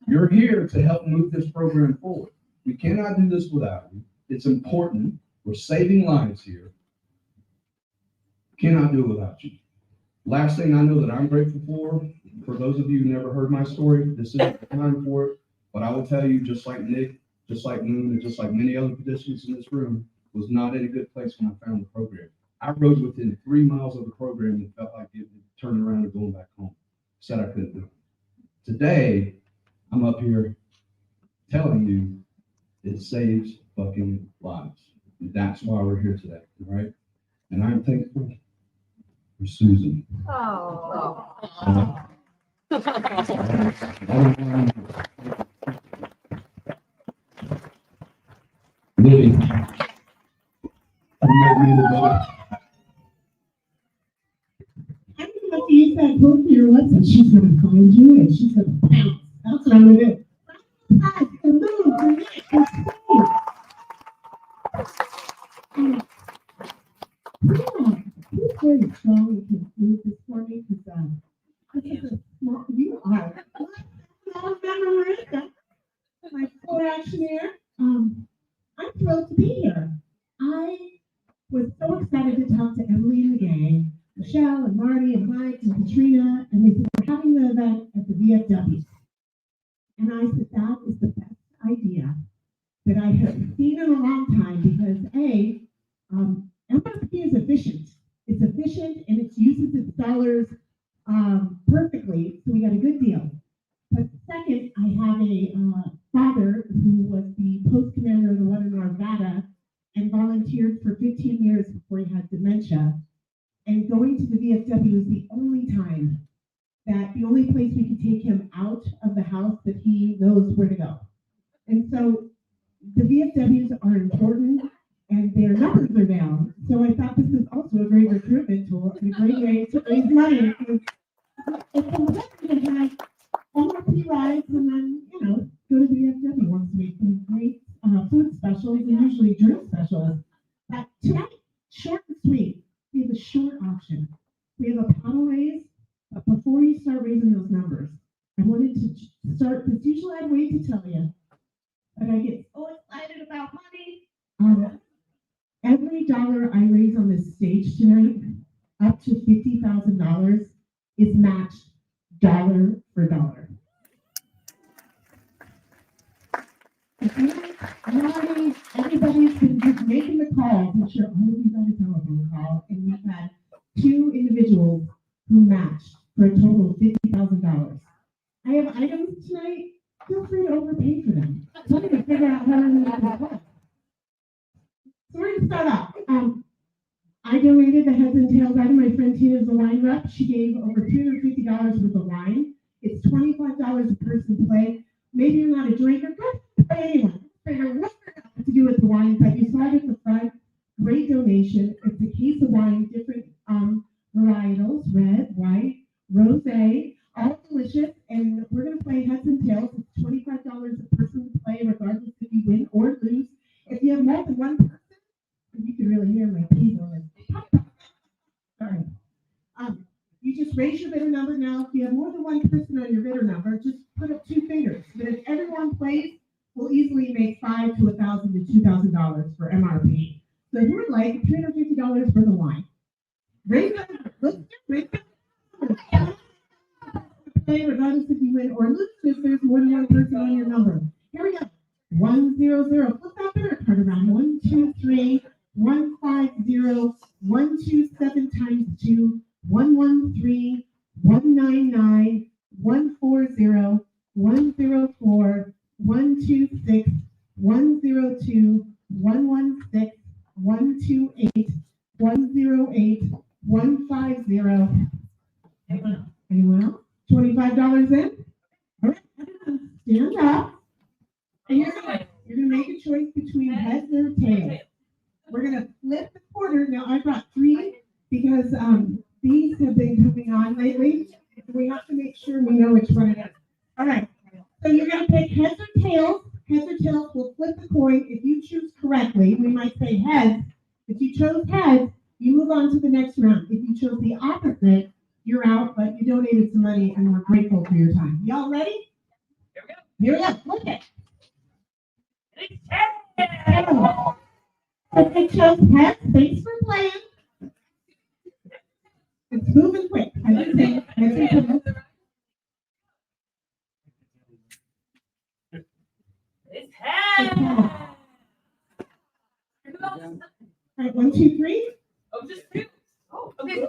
You're here to help move this program forward. We cannot do this without you. It's important. We're saving lives here. Cannot do it without you. Last thing I know that I'm grateful for those of you who never heard my story, this isn't the time for it, but I will tell you, just like Nick, just like Moon, and just like many other participants in this room, was not in a good place when I found the program. I rode within 3 miles of the program and felt like it turning around and going back home. Said I couldn't do it. Today, I'm up here telling you it saves fucking lives. And that's why we're here today, right? And I'm thankful for Susan. behind you, and she's gonna bounce. That's what I'm gonna do. Back and move, connect, and stay. Who's very strong and can move this for me? Because this is a small, you are. Small memoranda. My co-actioneer. I'm thrilled to be here. I was so excited to talk to Emily and the gang, Michelle and Marty and Mike and Katrina, and they said we're having the event at the VFW. And I said that is the best idea that I have seen in a long time because MRP is efficient. It's efficient and it uses its dollars perfectly, so we got a good deal. But second, I have a father who was the post commander of the one in Arvada and volunteered for 15 years before he had dementia. And going to the VFW was the only place we could take him out of the house that he knows where to go. And so the VFWs are important and their numbers are down. So I thought this is also a great recruitment tool and a great way to raise money. It's important to have MRP rides and then, go to the VFW once a week and great food specials and usually drink specials. But tonight, short and sweet, we have a short option. We have a paddle raise, but before you start raising those numbers, I wanted to start, because usually I wait to tell you, but I get so excited about money. Every dollar I raise on this stage tonight, up to $50,000, is matched dollar for dollar. Everybody's been just making the calls. I'm sure all of you got a telephone call, and we've had 2 individuals who matched for a total of $50,000. I have items tonight. Feel free to overpay for them. So I'm going to figure out how I'm going to make this work. So we're going to start off. I donated the heads and tails item. My friend Tina is the wine rep. She gave over $250 worth of wine. It's $25 a person to play. Maybe you're not a drinker, but anyway, figure what to do with the wine. But you saw it at the front. Great donation. It's a case of wine, different varietals, red, white, rosé, all delicious. And we're going to play heads and tails. It's $25 a person to play, regardless if you win or lose. If you have more than one person, you can really hear my peas on it. Sorry. You just raise your bidder number now. If you have more than one person on your bidder number, just put up 2 fingers. But if everyone plays, we'll easily make $5,000 to $1,000 to $2,000 for MRP. So who would like $350 for the wine? Raise it. Let's raise it. Play regardless if you win or lose if there's more than one person on your number. Here we go. 100. Flip that bidder card around. 1, 2, 3, 150, 127 times 2, 113, 199, 140, 104, 126, 102, 116, 128, 108, 150. Anyone else? $25 in? All right, stand up. And you're gonna make a choice between heads or tails. We're gonna flip the quarter. Now I brought 3 because these have been coming on lately. We have to make sure we know which one it is. All right. So you're gonna pick heads or tails. Heads or tails. We'll flip the coin. If you choose correctly, we might say heads. If you chose heads, you move on to the next round. If you chose the opposite, you're out, but you donated some money and we're grateful for your time. Y'all ready? Here we go. Flip it. If it chose heads, thanks for playing. It's moving quick. I didn't say it's heads. All right, 1, 2, 3. Oh, just 2. Oh, okay.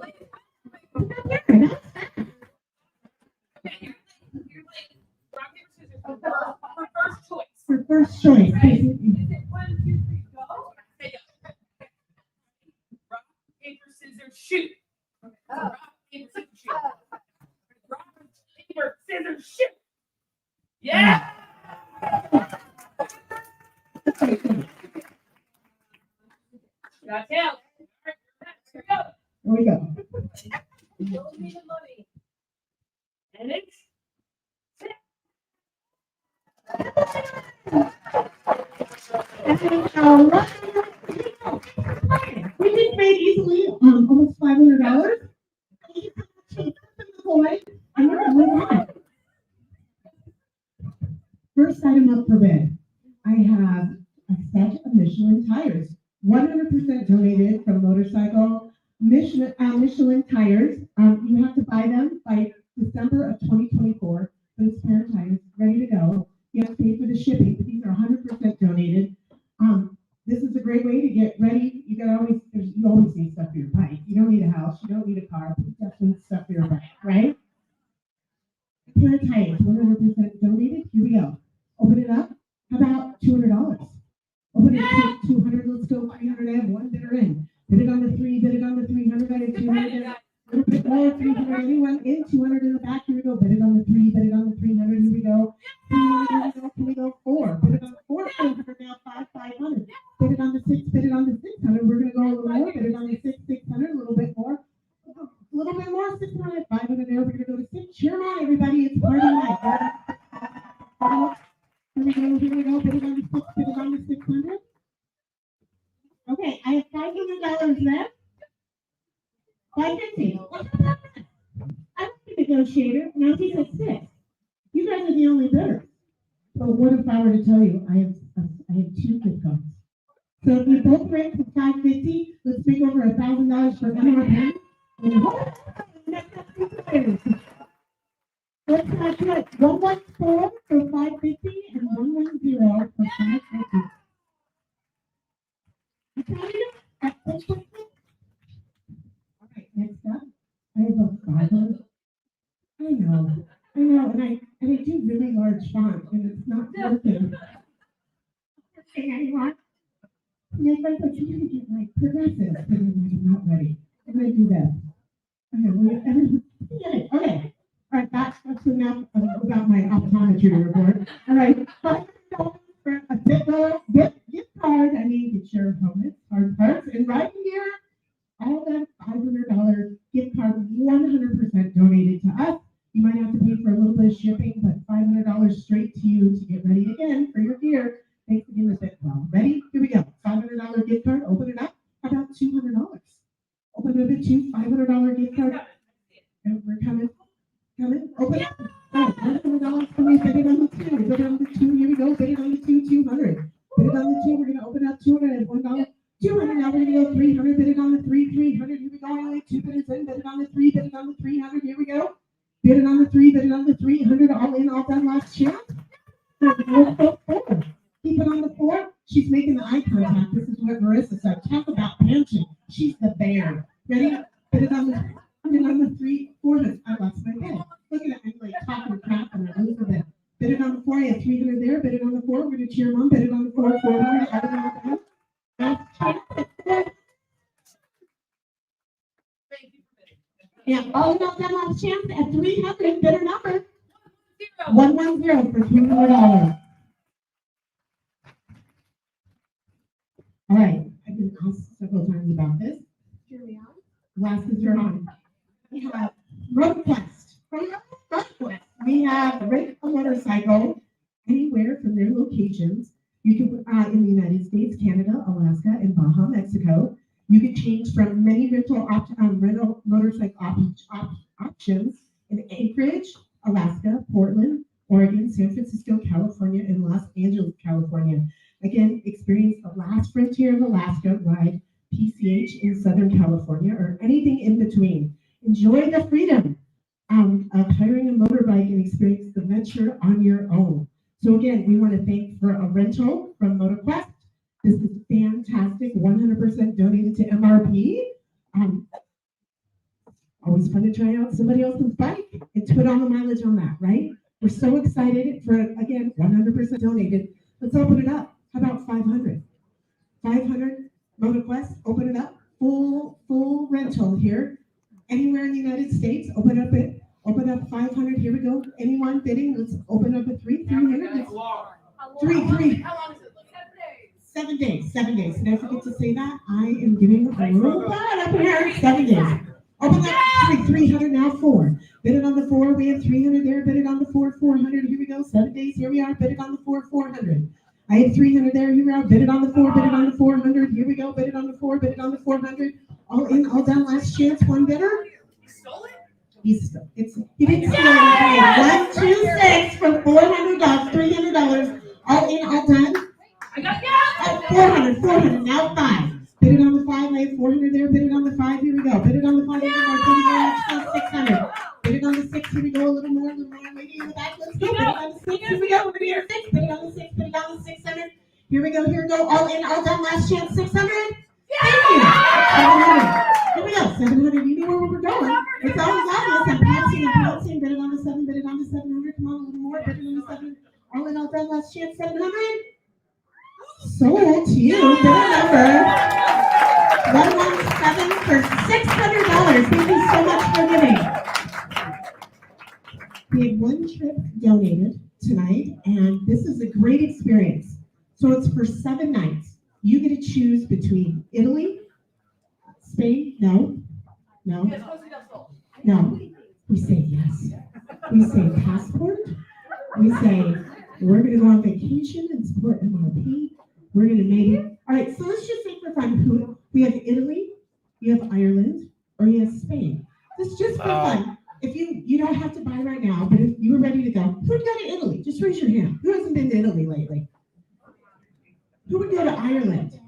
Okay, you're like rock, paper, scissors for first choice. For first choice. Right? Is it 1, 2, 3, go? Rock, paper, scissors, shoot. Rock, paper, scissors, shoot. Rock, paper, scissors, shoot. Yeah. Got tails. Here we go. Here we go. Show me the money. And it's We just made easily almost $500. And we're gonna move on. First item up for bid. I have a set of Michelin tires, 100% donated from Motorcycle Michelin tires. You have to buy them by December of 2024. But it's spare tires, ready to go. You have to pay for the shipping, but these are 100% donated. This is a great way to get ready. You always need stuff for your bike. You don't need a house, you don't need a car, but you definitely need stuff for your bike, right? Pair of tires, 100% donated. Here we go. Open it up. How about $200? Open it up to 200. Let's go 300. I have one bidder in. Bid it on the 3. Bid it on the 300. I have 200. A little bit more. 300. Anyone in? 200 in the back. Here we go. Bid it on the 3. Bid it on the 300. Here we go. 300. Here we go. 4. Bid it on the 4. 400 now. 500. Bid it on the 6. Bid it on the 600. We're gonna go a little more. Bid it on the 6. 600. A little bit more. A little bit more. 600. 500 there. We're gonna go to 6. Cheer on, everybody. It's party night. Here we go, here we go. Bid it on the 6, bid it on the 600. Okay, I have $500 left. 550. I'm a negotiator. Now he's at 6. You guys are the only bidders. So what if I were to tell you I have 2 gift cards? So if you both rent for $550, let's make over $1,000 for MRP. Let's not do it. 114 for 550 and 110 for 550. All right, next up, I have a $500. I know, and I do really large font, and it's not working. Okay, anyone? And I thought you gotta get like progressive, and I'm not ready. I'm gonna do this. Okay. All right, that's enough about my optometry report. All right, $500 for a gift card. I mean, get your helmets, hard parts, and right here, all that $500 gift card, 100% donated to us. You might have to pay for a little bit of shipping, but $500 straight to you to get ready again for your gear. Thanks again, Miss Well. Ready? Here we go. $500 gift card. Open it up. How about $200? Open it up to $500 gift card. And we're coming. Open it up. All right, $100 for me. Bid it on the 2. Bid it on the 2. Here we go. Bid it on the 2. 200. Bid it on the 2. We're gonna open up 200 and $1. 200. Now we're gonna go 300. Bid it on the 3. 300. Here we go. Only 2 bidders in. Bid it on the 3. Bid it on the 300. Here we go. Bid it on the 3. Bid it on the 300. All in. All done. Last chance. Keep it on the 4. She's making the eye contact. This is what Marissa said. Talk about pension. She's the bear. Ready? Bid it on the 3. 400. I lost my pen. Look at it. I'm like talking crap and I lose a bit. Bid it on the 4. I have 300 there. Bid it on the 4. We're going to cheer mom. Bid it on the 4. 400. Bid it on the 5. Yeah, all in all, that last chance at 300. Bidder number 110 for $300. All right, I've been asked several times about this. Glasses are on. We have Road Quest. We have rent a motorcycle anywhere from their locations. You can in the United States, Canada, Alaska, and Baja, Mexico. You can change from many rental motorcycle options in Anchorage, Alaska, Portland, Oregon, San Francisco, California, and Los Angeles, California. Again, experience the last frontier of Alaska, ride PCH in Southern California, or anything in between. Enjoy the freedom of hiring a motorbike and experience the venture on your own. So again, we want to thank for a rental from MotorQuest. This is fantastic, 100% donated to MRP. Always fun to try out somebody else's bike and put on the mileage on that, right? We're so excited for, again, 100% donated. Let's open it up. How about 500? 500, MotorQuest, open it up. Full rental here. Anywhere in the United States, open up 500. Here we go. Anyone bidding? Let's open up a 300. 3. How long is it? 7 days. 7 days. Did I forget to say that? I am giving a little bad up here. 7 days. Open up 300 now. 4. Bid it on the 4. We have 300 there. Bid it on the 4. 400. Here we go. go. 7 days, here we are, bid it on the 400. I had 300 there, here we are, bid it on the 4, bid it on the 400. Here we go, bid it on the 4, bid it on the 400. All in, all done, last chance, one bidder. He stole it. He didn't steal it. 1, 2, 6 for $400, $300. All in, all done. I got 400, now 5. Bid it on the 5, I had 400 there, bid it on the 5, here we go. Bid it on the 5, here we go, let's go, 600. Bid it on the 6, here we go, a little more, lady in the back, let's go. Bid it on the 6, here we go, we're gonna get 6, bid it on the 6, bid it on the 600. Here we go, all in, all done, last chance, 600. Thank you. 700. Here we go, 700, you know where we're going. It's always obvious, I'm pouncing, bid it on the 7, bid it on the 700, come on, a little more, bid it on the 7. All in, all done, last chance, 700. Sold to you, bidder number 117 for $600. Thank you so much for giving. We had 1 trip donated tonight, and this is a great experience. So it's for 7 nights. You get to choose between Italy, Spain, no. We say yes. We say passport. We say we're going to go on vacation and support MRP. We're going to maybe, all right, so let's just say for fun, who we have Italy, you have Ireland, or you have Spain. This is just for fun. If you don't have to buy right now, but if you were ready to go, who would go to Italy? Just raise your hand. Who hasn't been to Italy lately? Who would go to Ireland?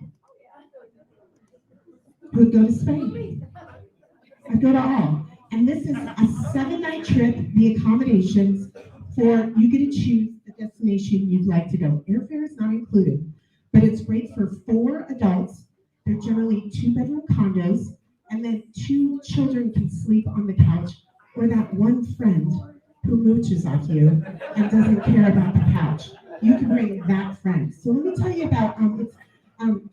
Who would go to Spain? I'd go to all. And this is a 7-night trip, the accommodations for, you get to choose the destination you'd like to go. Airfare is not included. But it's great for 4 adults. They're generally 2-bedroom condos, and then 2 children can sleep on the couch, or that one friend who mooches off you and doesn't care about the couch. You can bring that friend. So let me tell you about it's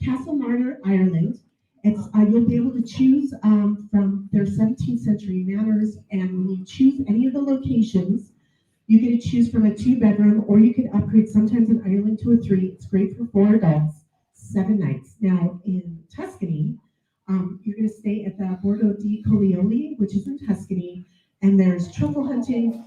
Castle Martyr, Ireland. It's you'll be able to choose from their 17th century manors, and when you choose any of the locations, you get to choose from a 2-bedroom, or you can upgrade sometimes in Ireland to a 3. It's great for 4 adults, 7 nights. Now in Tuscany, you're going to stay at the Borgo di Colleoli, which is in Tuscany, and there's truffle hunting.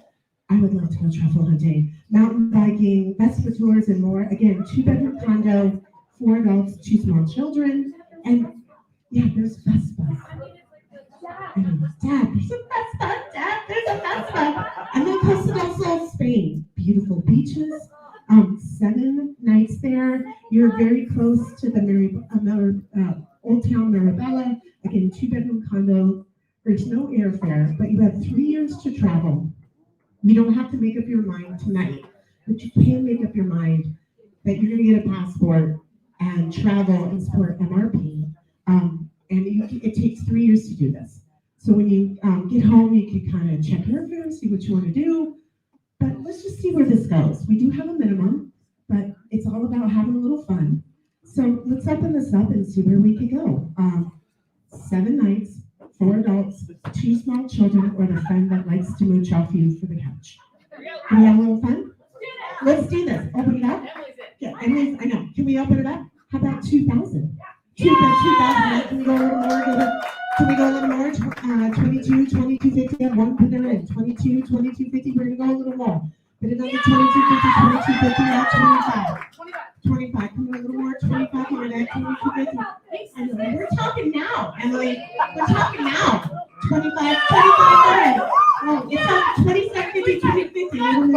I would love to go truffle hunting, mountain biking, Vespa tours, and more. Again, 2-bedroom condo, 4 adults, 2 small children, and yeah, there's Vespa. Dad, there's a Vespa. Dad, there's a Vespa. And then Costa del Sol, Spain. Beautiful beaches. 7 nights there. You're very close to the Old Town Marabella. Again, 2-bedroom condo. There's no airfare, but you have 3 years to travel. You don't have to make up your mind tonight, but you can make up your mind that you're going to get a passport and travel and support MRP. It takes 3 years to do this. So when you get home, you can kind of check airfare, see what you want to do. But let's just see where this goes. We do have a minimum, but it's all about having a little fun. So let's open this up and see where we could go. 7 nights, 4 adults, 2 small children, or the friend that likes to mooch off you for the couch. Can we have a little fun? Let's do this. Open it up. Yeah, Emily's, I know. Can we open it up? How about 2,000? 2,000. Can we go a little more? Can we go a little more? 22, 2250 at 1 bidder, and 22, 2250. We're going to go a little more. Bid it on the 2250, 2250 at 25. 25. Come on, a little more. 25 on that. 2250. Emily, we're talking now. Emily, we're talking now. 25. Oh, it's on 2750, 2050. Bid it on the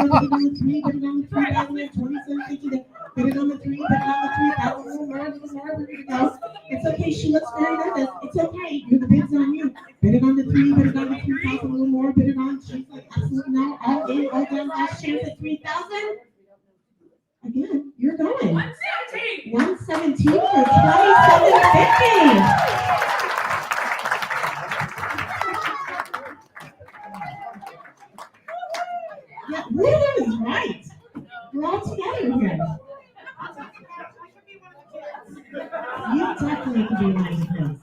3, bid it on the 2750. Bid it on the 3, bid it on the 3. That was a little more. We're going to go. It's okay. She looks very nervous. It's okay. The bid's on you. Bid it on the 3, bid it on the 3,000. A little more. Bid it on. She's like, absolutely no. All in, all down. Last chance at 3,000. Again, you're going. 117 for 2750. Yeah, William is right. We're all together here. You definitely can be one of the kids.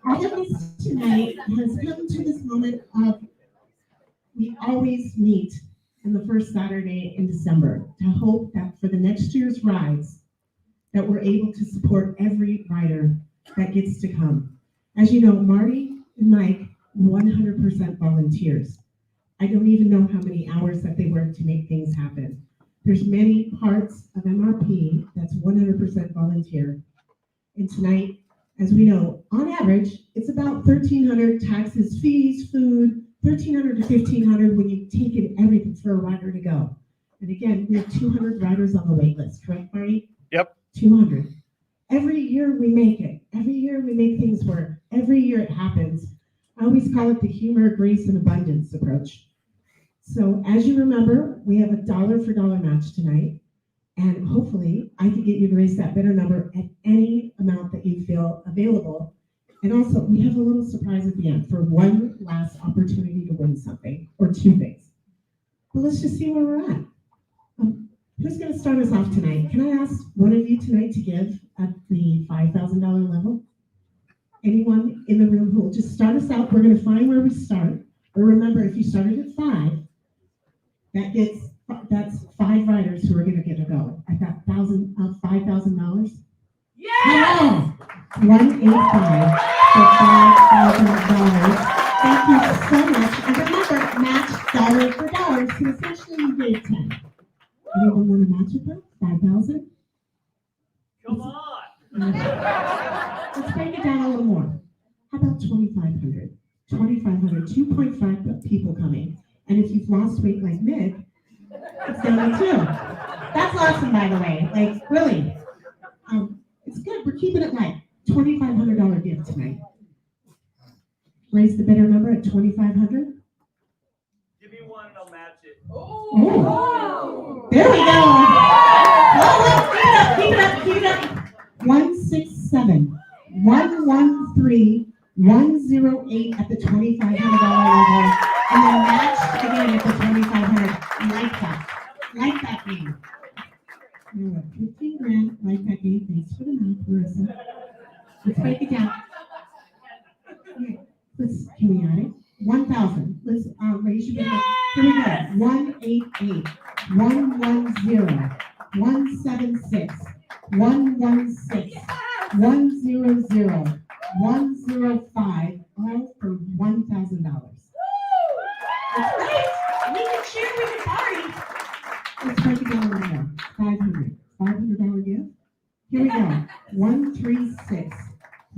All of us tonight has come to this moment of we always meet on the first Saturday in December to hope that for the next year's rides that we're able to support every rider that gets to come. As you know, Marty and Mike 100% volunteers. I don't even know how many hours that they work to make things happen. There's many parts of MRP that's 100% volunteer. And tonight, as we know, on average, it's about $1,300 taxes, fees, food, $1,300 to $1,500 when you take in everything for a rider to go. And again, we have 200 riders on the wait list, correct, Marty? Yep. 200. Every year we make it. Every year we make things work. Every year it happens. I always call it the humor, grace, and abundance approach. So as you remember, we have a dollar for dollar match tonight. And hopefully I can get you to raise that bidder number at any amount that you feel available. And also we have a little surprise at the end for one last opportunity to win something or two things. But let's just see where we're at. Who's going to start us off tonight? Can I ask one of you tonight to give at the $5,000 level? Anyone in the room who will just start us out? We're going to find where we start. But remember, if you started at 5, that's 5 riders who are going to get a go at that $5,000. Yeah! 185 for $5,000. Thank you so much. And remember, match dollar for dollar. So essentially, you gave 10. Anyone want to match it though? 5,000? Come on. Let's break it down a little more. How about 2,500? 2,500, 2.5 people coming. And if you've lost weight like Nick, it's down to 2. That's awesome, by the way. Like, really. It's good. We're keeping it light. $2,500 gift tonight. Raise the bidder number at 2,500. Give me one and I'll match it. Oh. There we go. Oh, keep it up. 167, 113, 108 at the $2,500 level. And then matched again at the $2,500. Like that game. 15 grand, like that game. Thanks for the math, Marissa. Let's break it down. Can we add it? 1,000. Let's raise your bid. Here we go. 188, 110, 176, 116, 100, 105, all for $1,000. That's right. We can share, we can party. Let's break it down a little more. 500. $500 gift. Here we go. 136,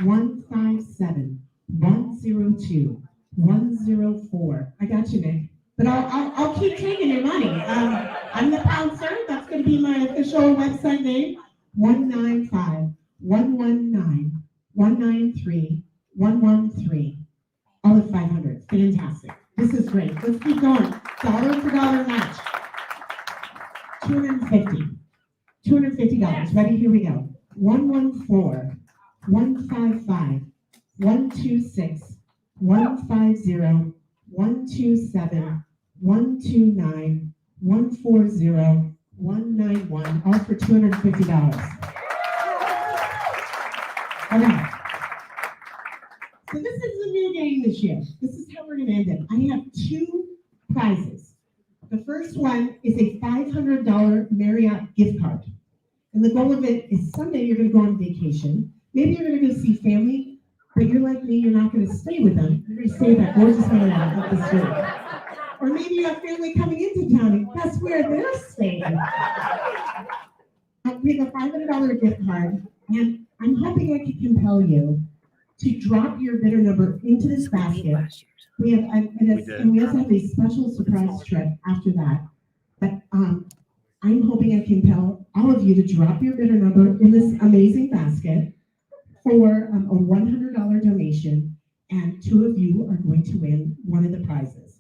157, 102, 104. I got you, Nick. But I'll keep taking your money. I'm the bouncer. That's going to be my official website name. 195, 119, 193, 113. All at 500. Fantastic. This is great. Let's keep going. Dollar for dollar match. $250. $250. Ready? Here we go. 114, 155, 126, 150, 127, 129, 140, 191. All for $250. Okay. So this is a new game this year. This is how we're going to end it. I have 2 prizes. The first one is a $500 Marriott gift card. And the goal of it is someday you're going to go on vacation. Maybe you're going to go see family, but you're like me, you're not going to stay with them. You're going to stay at that gorgeous Marriott up the street. Or maybe you have family coming into town and guess where they're staying. We have a $500 gift card, and I'm hoping I can compel you to drop your bidder number into this basket. We have, and we also have a special surprise trip after that. But I'm hoping I can compel all of you to drop your bidder number in this amazing basket for a $100 donation, and 2 of you are going to win one of the prizes.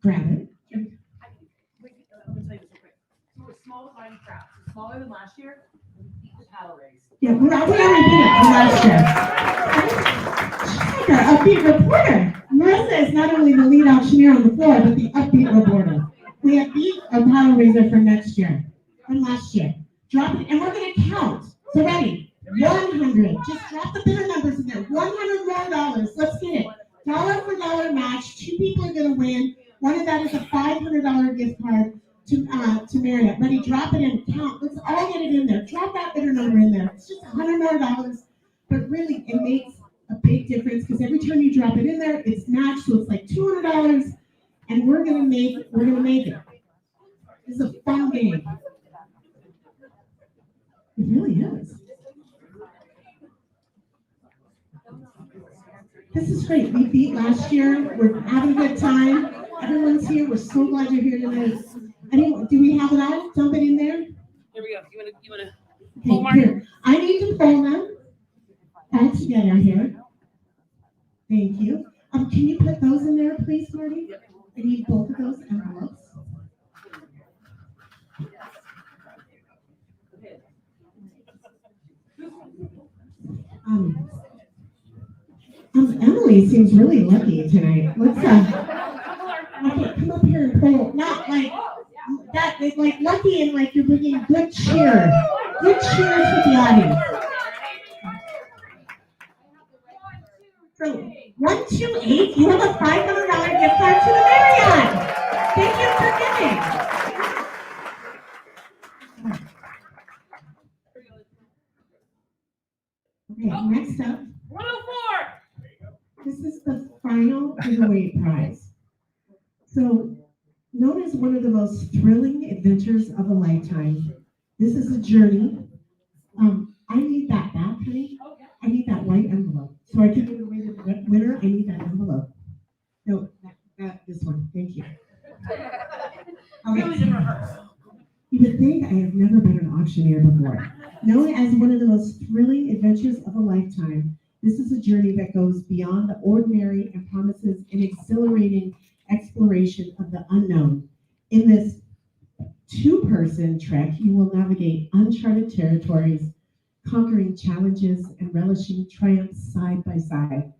Grab it. I'm going to tell you this real quick. So we're small time crowd. So smaller than last year. The paddle race. Yeah, we already did it from last year. Our upbeat reporter. Marissa is not only the lead auctioneer on the floor, but the upbeat reporter. We have beat a paddle raiser from next year, from last year. Drop it, and we're going to count. So ready? 100. Just drop the bidder numbers in there. $100 more. Let's get it. Dollar for dollar match. 2 people are going to win. One of that is a $500 gift card to Marriott. Ready? Drop it in. Count. Let's all get it in there. Drop that bidder number in there. It's just $100 more. But really, it makes a big difference because every time you drop it in there, it's matched, so it's like $200, and we're gonna make it. It's a fun game. It really is. This is great. We beat last year. We're having a good time. Everyone's here. We're so glad you're here tonight. Anyone, do we have it all? Dump it in there. Here we go. You wanna Okay, here. I need to pull them all together here. Thank you. Can you put those in there, please, Marty? I need both of those envelopes. Emily seems really lucky tonight. Let's okay, come up here and pull. Not like that. It's like lucky and like you're bringing good cheer. Good cheer to the audience. So 128, you have a $500 gift card to the Marriott. Thank you for giving. Okay, next up. 104. This is the final giveaway prize. So, known as one of the most thrilling adventures of a lifetime, this is a journey. I need that back, honey. I need that white envelope. So I can give away the winner. I need that envelope. No, this one. Thank you. Okay. You would think I have never been an auctioneer before. Known as one of the most thrilling adventures of a lifetime, this is a journey that goes beyond the ordinary and promises an exhilarating exploration of the unknown. In this two-person trek, you will navigate uncharted territories, conquering challenges and relishing triumphs side by side.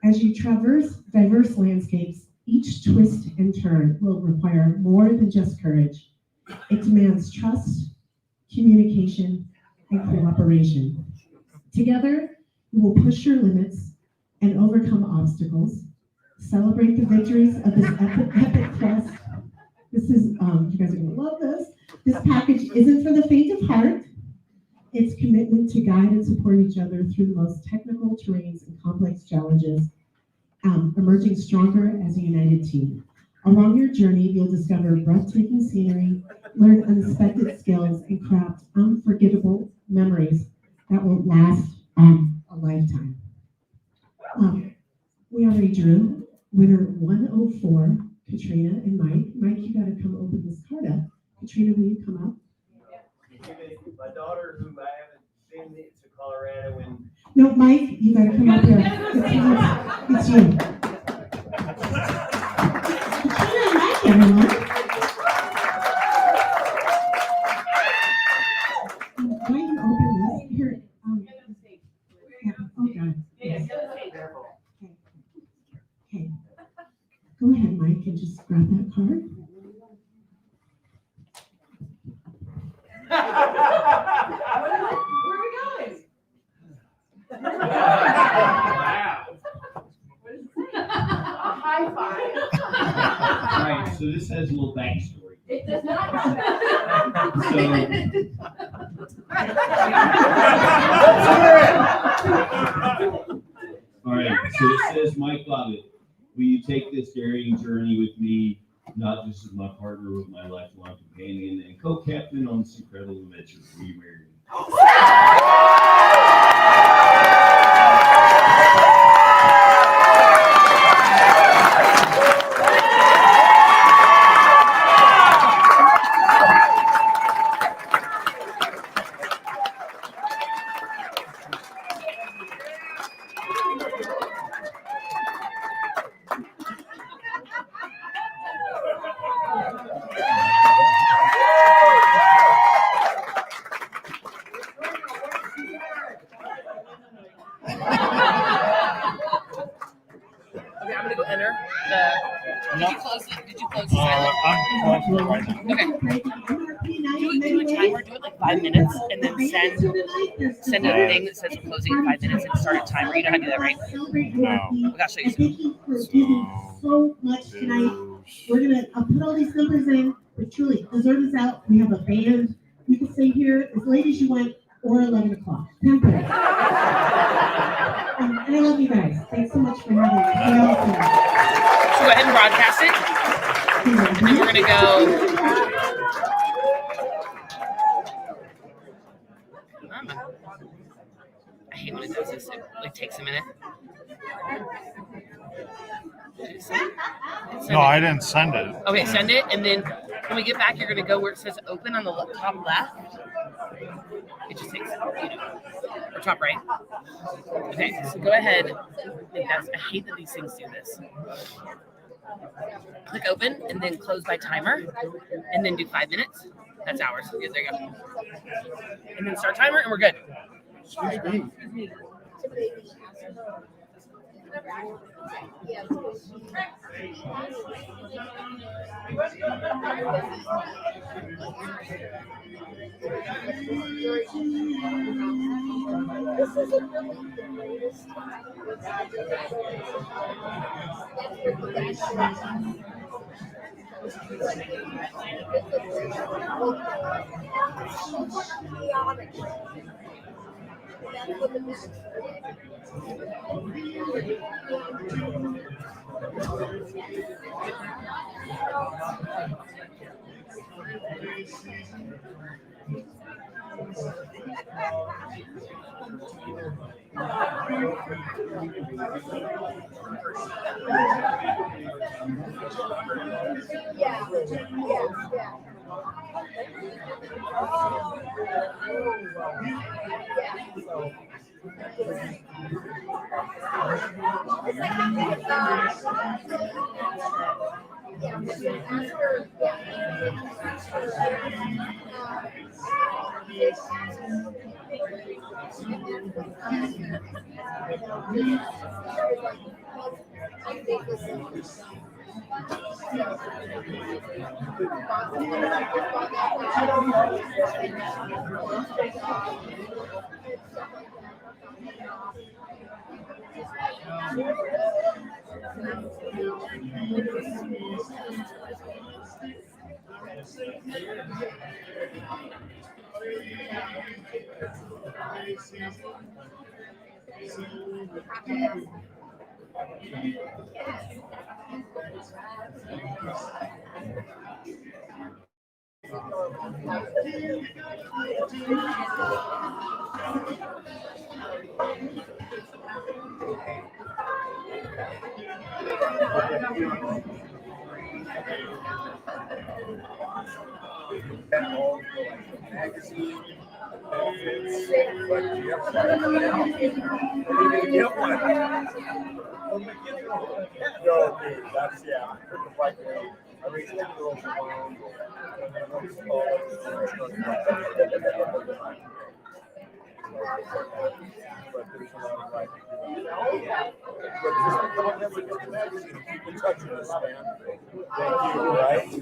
As you traverse diverse landscapes, each twist and turn will require more than just courage. It demands trust, communication, and cooperation. Together, you will push your limits and overcome obstacles, celebrate the victories of this epic quest. This is, you guys are gonna love this. This package isn't for the faint of heart. Its commitment to guide and support each other through the most technical terrains and complex challenges, emerging stronger as a united team. Along your journey, you'll discover breathtaking scenery, learn unexpected skills, and craft unforgettable memories that will last a lifetime. We already drew winner 104, Katrina and Mike. Mike, you gotta come open this card up. Katrina, will you come up? My daughter, who I haven't been to Colorado, and no, Mike, you gotta come up here. It's you. Katrina and Mike, everyone. Can I even open this? Here. Yeah. Oh, God. Yes. Okay. Go ahead, Mike, and just grab that card. Where are we going? wow. A high five. Right, so this has a little backstory. It does not. All right, so it says, Mike Lovett, will you take this daring journey with me, not just as my partner, but my lifelong companion and co-captain on this incredible adventure? Will you marry me? Send a thing that says we're closing in 5 minutes and start a timer. You know how to do that, right? No. I'll show you. Thank you for giving so much tonight. We're gonna put all these numbers in, but truly, dessert is out. We have a band. You can stay here as late as you want. or 11 o'clock. 10:30. And I love you guys. Thanks so much for having me. So go ahead and broadcast it. And then we're going to go. I hate when it does this. It like takes a minute. No, I didn't send it. Okay, send it, and then when we get back, you're going to go where it says open on the top left. It just takes, or top right. Okay, so go ahead. I hate that these things do this. Click open, and then close by timer, and then do 5 minutes. That's ours. Yeah, there you go. And then start timer, and we're good. Excuse me. This isn't really the latest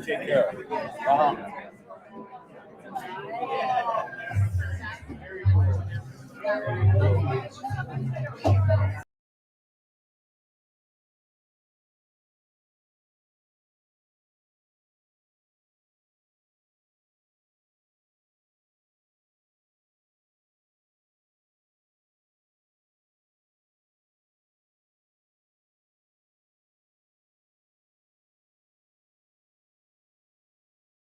Take care.